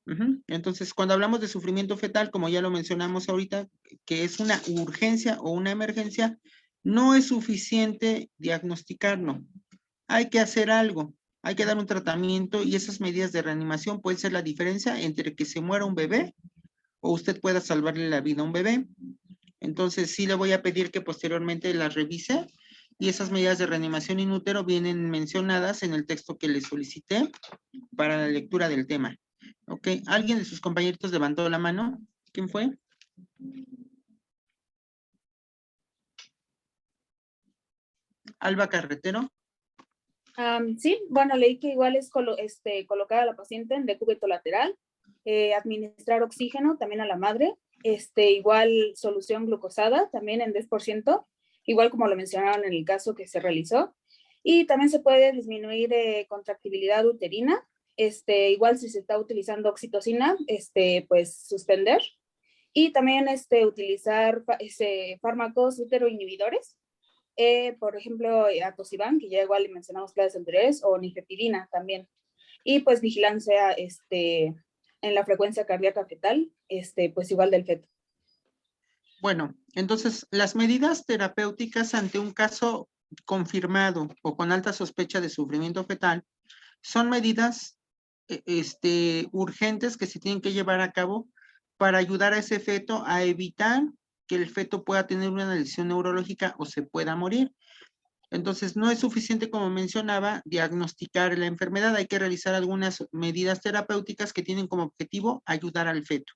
Ujú. Entonces, cuando hablamos de sufrimiento fetal, como ya lo mencionamos ahorita, que es una urgencia o una emergencia, no es suficiente diagnosticarlo. Hay que hacer algo, hay que dar un tratamiento y esas medidas de reanimación pueden ser la diferencia entre que se muera un bebé o usted pueda salvarle la vida a un bebé. Entonces, sí le voy a pedir que posteriormente las revise y esas medidas de reanimación in útero vienen mencionadas en el texto que le solicité para la lectura del tema. Ok, ¿alguien de sus compañeritos levantó la mano? ¿Quién fue? Alba Carretero. Sí, bueno, leí que igual es colocar a la paciente en decúbito lateral, administrar oxígeno también a la madre, igual solución glucosada también en 10%, igual como lo mencionaron en el caso que se realizó, y también se puede disminuir contractibilidad uterina, igual si se está utilizando oxitocina, pues suspender, y también utilizar fármacos uteroinhibidores, por ejemplo, atosiban, que ya igual mencionamos clases anteriores, o nifepidina también. Y pues vigilancia en la frecuencia cardíaca fetal, pues igual del feto. Bueno, entonces las medidas terapéuticas ante un caso confirmado o con alta sospecha de sufrimiento fetal son medidas urgentes que se tienen que llevar a cabo para ayudar a ese feto a evitar que el feto pueda tener una lesión neurológica o se pueda morir. Entonces, no es suficiente, como mencionaba, diagnosticar la enfermedad. Hay que realizar algunas medidas terapéuticas que tienen como objetivo ayudar al feto.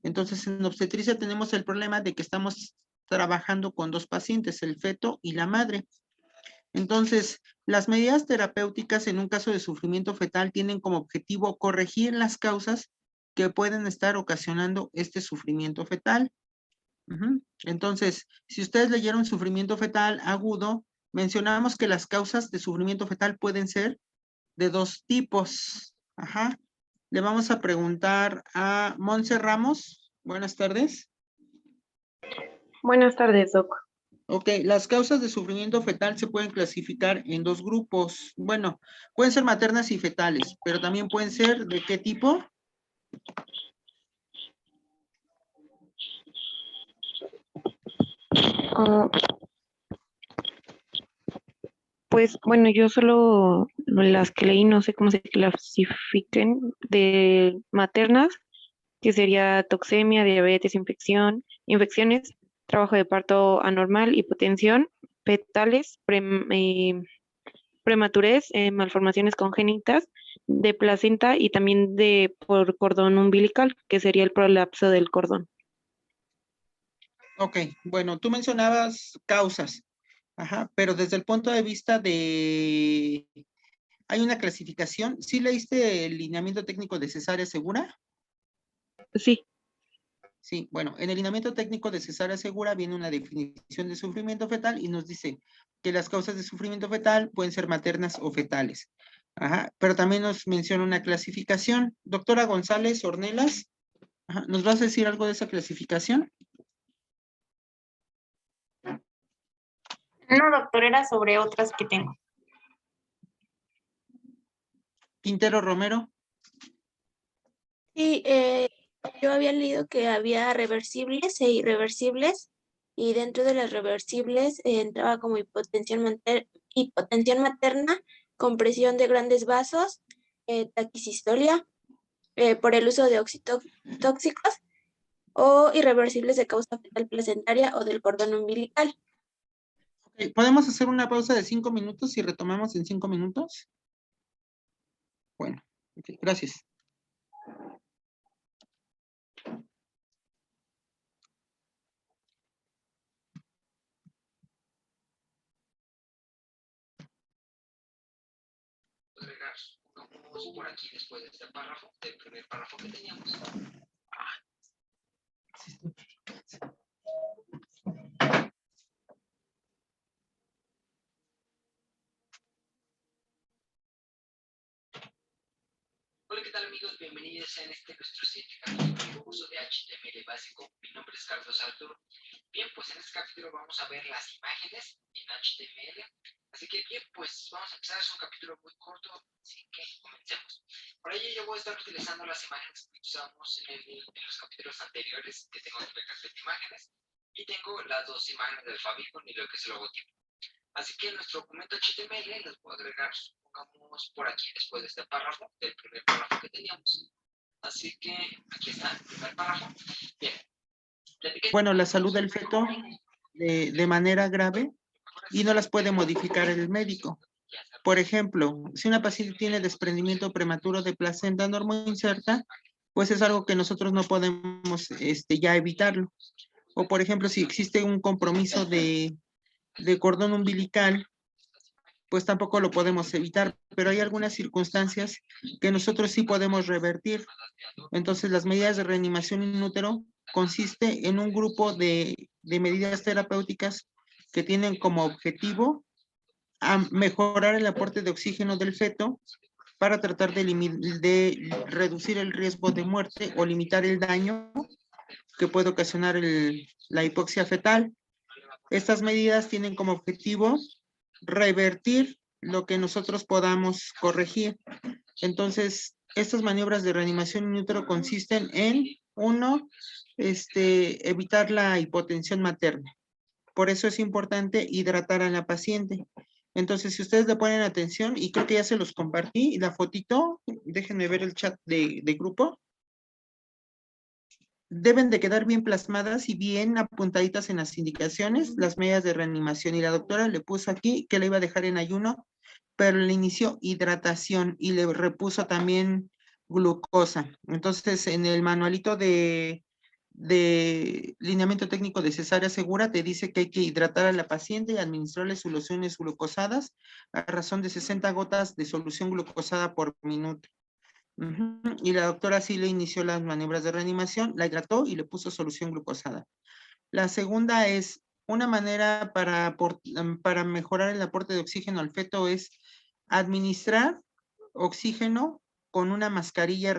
Entonces, en obstetricia tenemos el problema de que estamos trabajando con dos pacientes, el feto y la madre. Entonces, las medidas terapéuticas en un caso de sufrimiento fetal tienen como objetivo corregir las causas que pueden estar ocasionando este sufrimiento fetal. Entonces, si ustedes leyeron sufrimiento fetal agudo, mencionamos que las causas de sufrimiento fetal pueden ser de dos tipos. Ajá. Le vamos a preguntar a Monse Ramos. Buenas tardes. Buenas tardes, Doc. Ok, las causas de sufrimiento fetal se pueden clasificar en dos grupos. Bueno, pueden ser maternas y fetales, pero también pueden ser ¿de qué tipo? Pues bueno, yo solo las que leí, no sé cómo se clasifiquen, de maternas, que sería toxemia, diabetes, infecciones, trabajo de parto anormal, hipotensión, fetales, prematurez, malformaciones congénitas de placenta y también por cordón umbilical, que sería el prolapso del cordón. Ok, bueno, tú mencionabas causas, ajá, pero desde el punto de vista de... Hay una clasificación. ¿Sí leíste el lineamiento técnico de cesárea segura? Sí. Sí, bueno, en el lineamiento técnico de cesárea segura viene una definición de sufrimiento fetal y nos dice que las causas de sufrimiento fetal pueden ser maternas o fetales. Ajá, pero también nos menciona una clasificación. Doctora González Ornelas, ajá, ¿nos vas a decir algo de esa clasificación? No, doctor, era sobre otras que tengo. Quintero Romero. Sí, yo había leído que había reversibles e irreversibles y dentro de las reversibles entraba como hipotensión materna, compresión de grandes vasos, taquisistolia por el uso de oxitotóxicos o irreversibles de causa fetal placentaria o del cordón umbilical. Ok, ¿podemos hacer una pausa de 5 minutos y retomamos en 5 minutos? Bueno, ok, gracias. Pongamos por aquí después de este párrafo, del primer párrafo que teníamos. Hola, ¿qué tal amigos? Bienvenidos en nuestro siguiente capítulo de uso de HTML básico. Mi nombre es Carlos Arturo. Bien, pues en este capítulo vamos a ver las imágenes en HTML. Así que bien, pues vamos a empezar. Es un capítulo muy corto, así que comencemos. Por ello yo voy a estar utilizando las imágenes que usamos en los capítulos anteriores, que tengo en el carpeta de imágenes. Y tengo las dos imágenes del favicon y lo que es el logotipo. Así que en nuestro documento HTML les voy a agregar, pongamos por aquí después de este párrafo, del primer párrafo que teníamos. Así que aquí está el primer párrafo. Bien. Bueno, la salud del feto de manera grave y no las puede modificar el médico. Por ejemplo, si una paciente tiene desprendimiento prematuro de placenta normoinserta, pues es algo que nosotros no podemos ya evitarlo. O por ejemplo, si existe un compromiso de cordón umbilical, pues tampoco lo podemos evitar, pero hay algunas circunstancias que nosotros sí podemos revertir. Entonces, las medidas de reanimación in útero consiste en un grupo de medidas terapéuticas que tienen como objetivo a mejorar el aporte de oxígeno del feto para tratar de reducir el riesgo de muerte o limitar el daño que puede ocasionar la hipoxia fetal. Estas medidas tienen como objetivo revertir lo que nosotros podamos corregir. Entonces, estas maniobras de reanimación in útero consisten en, uno, evitar la hipotensión materna. Por eso es importante hidratar a la paciente. Entonces, si ustedes le ponen atención, y creo que ya se los compartí, la fotito, déjenme ver el chat de grupo. Deben de quedar bien plasmadas y bien apuntaditas en las indicaciones, las medidas de reanimación. Y la doctora le puso aquí que le iba a dejar en ayuno, pero le inició hidratación y le repuso también glucosa. Entonces, en el manualito de lineamiento técnico de cesárea segura te dice que hay que hidratar a la paciente y administrarle soluciones glucosadas a razón de 60 gotas de solución glucosada por minuto. Y la doctora sí le inició las maniobras de reanimación, la hidrató y le puso solución glucosada. La segunda es una manera para mejorar el aporte de oxígeno al feto es administrar oxígeno con una mascarilla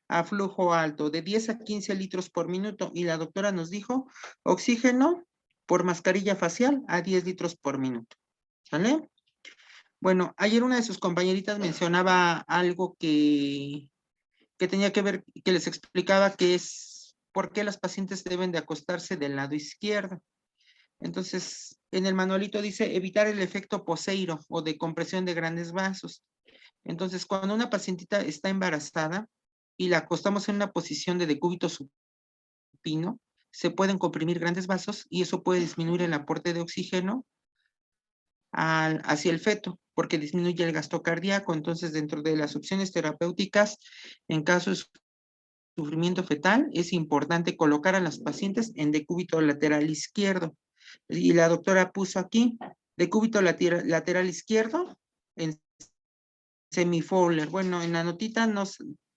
a flujo alto de 10 a 15 litros por minuto y la doctora nos dijo oxígeno por mascarilla facial a 10 litros por minuto. ¿Sale? Bueno, ayer una de sus compañeritas mencionaba algo que tenía que ver, que les explicaba que es por qué las pacientes deben de acostarse del lado izquierdo. Entonces, en el manualito dice evitar el efecto poseiro o de compresión de grandes vasos. Entonces, cuando una pacientita está embarazada y la acostamos en una posición de decúbito supino, se pueden comprimir grandes vasos y eso puede disminuir el aporte de oxígeno hacia el feto. porque disminuye el gasto cardíaco. Entonces, dentro de las opciones terapéuticas, en caso de sufrimiento fetal, es importante colocar a las pacientes en decúbito lateral izquierdo. Y la doctora puso aquí, decúbito lateral izquierdo, en semifowler. Bueno, en la notita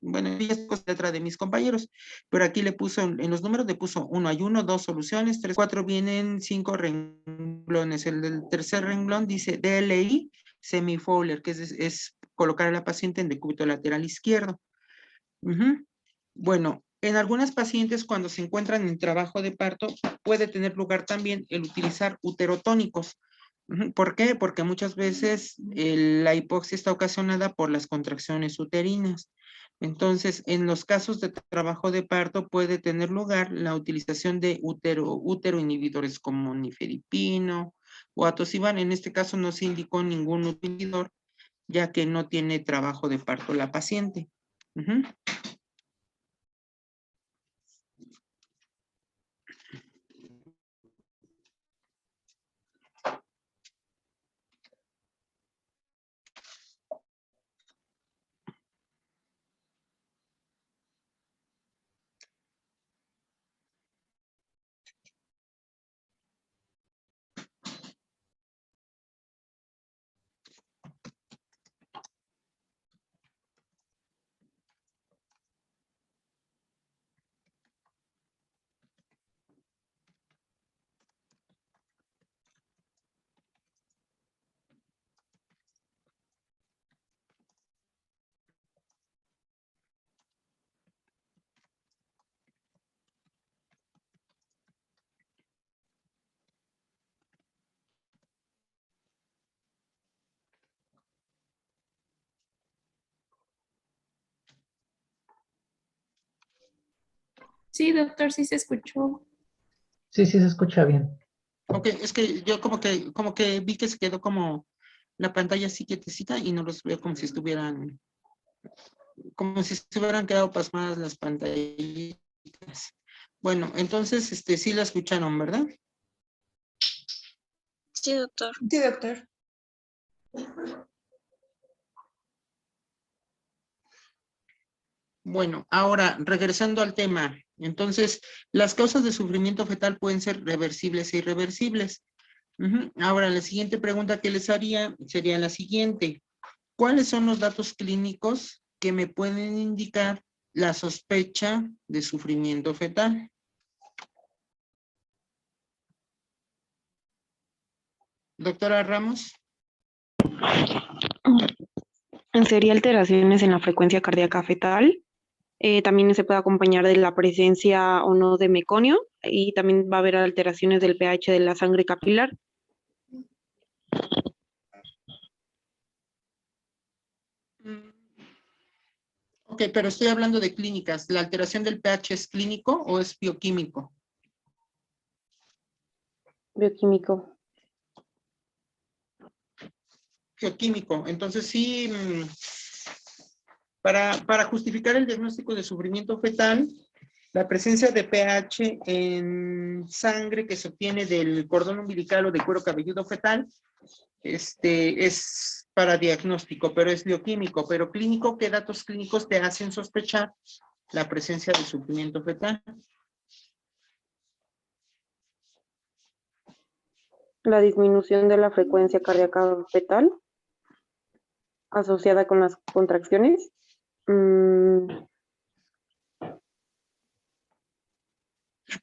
bueno, ella es letra de mis compañeros, pero aquí le puso, en los números le puso 1 hay 1, 2 soluciones, 3, 4 vienen 5 renglones. El del tercer renglón dice DLI semifowler, que es colocar a la paciente en decúbito lateral izquierdo. Bueno, en algunas pacientes cuando se encuentran en trabajo de parto puede tener lugar también el utilizar uterotónicos. ¿Por qué? Porque muchas veces la hipoxia está ocasionada por las contracciones uterinas. Entonces, en los casos de trabajo de parto puede tener lugar la utilización de útero inhibidores como nifedipino o atosiban. En este caso no se indicó ningún inhibidor, ya que no tiene trabajo de parto la paciente. Sí, doctor, sí se escuchó. Sí, sí se escucha bien. Ok, es que yo como que vi que se quedó como la pantalla así quietecita y no los veo como si estuvieran quedado pasmadas las pantallitas. Bueno, entonces, sí la escucharon, ¿verdad? Sí, doctor. Sí, doctor. Bueno, ahora, regresando al tema. Entonces, las causas de sufrimiento fetal pueden ser reversibles e irreversibles. Ahora, la siguiente pregunta que les haría sería la siguiente. ¿Cuáles son los datos clínicos que me pueden indicar la sospecha de sufrimiento fetal? Doctora Ramos. Sería alteraciones en la frecuencia cardíaca fetal. También se puede acompañar de la presencia o no de meconio y también va a haber alteraciones del pH de la sangre capilar. Ok, pero estoy hablando de clínicas. ¿La alteración del pH es clínico o es bioquímico? Bioquímico. Bioquímico. Entonces sí, para justificar el diagnóstico de sufrimiento fetal, la presencia de pH en sangre que se obtiene del cordón umbilical o de cuero cabelludo fetal, es para diagnóstico, pero es bioquímico. Pero clínico, ¿qué datos clínicos te hacen sospechar la presencia de sufrimiento fetal? La disminución de la frecuencia cardíaca fetal asociada con las contracciones.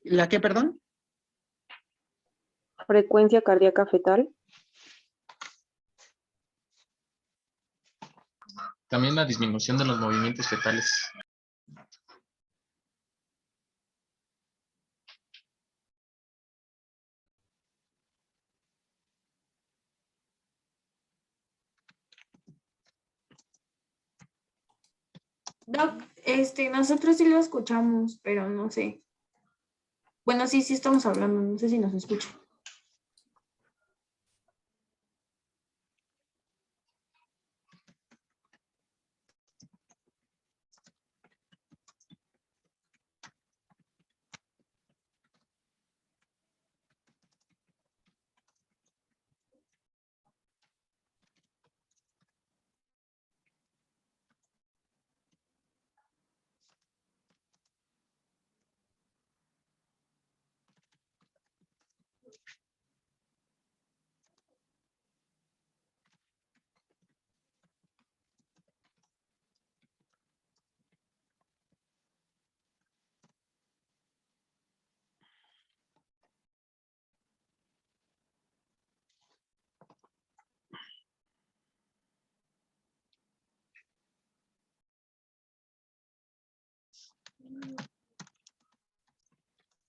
¿La qué, perdón? Frecuencia cardíaca fetal. También la disminución de los movimientos fetales. Doc, nosotros sí lo escuchamos, pero no sé. Bueno, sí estamos hablando, no sé si nos escucha.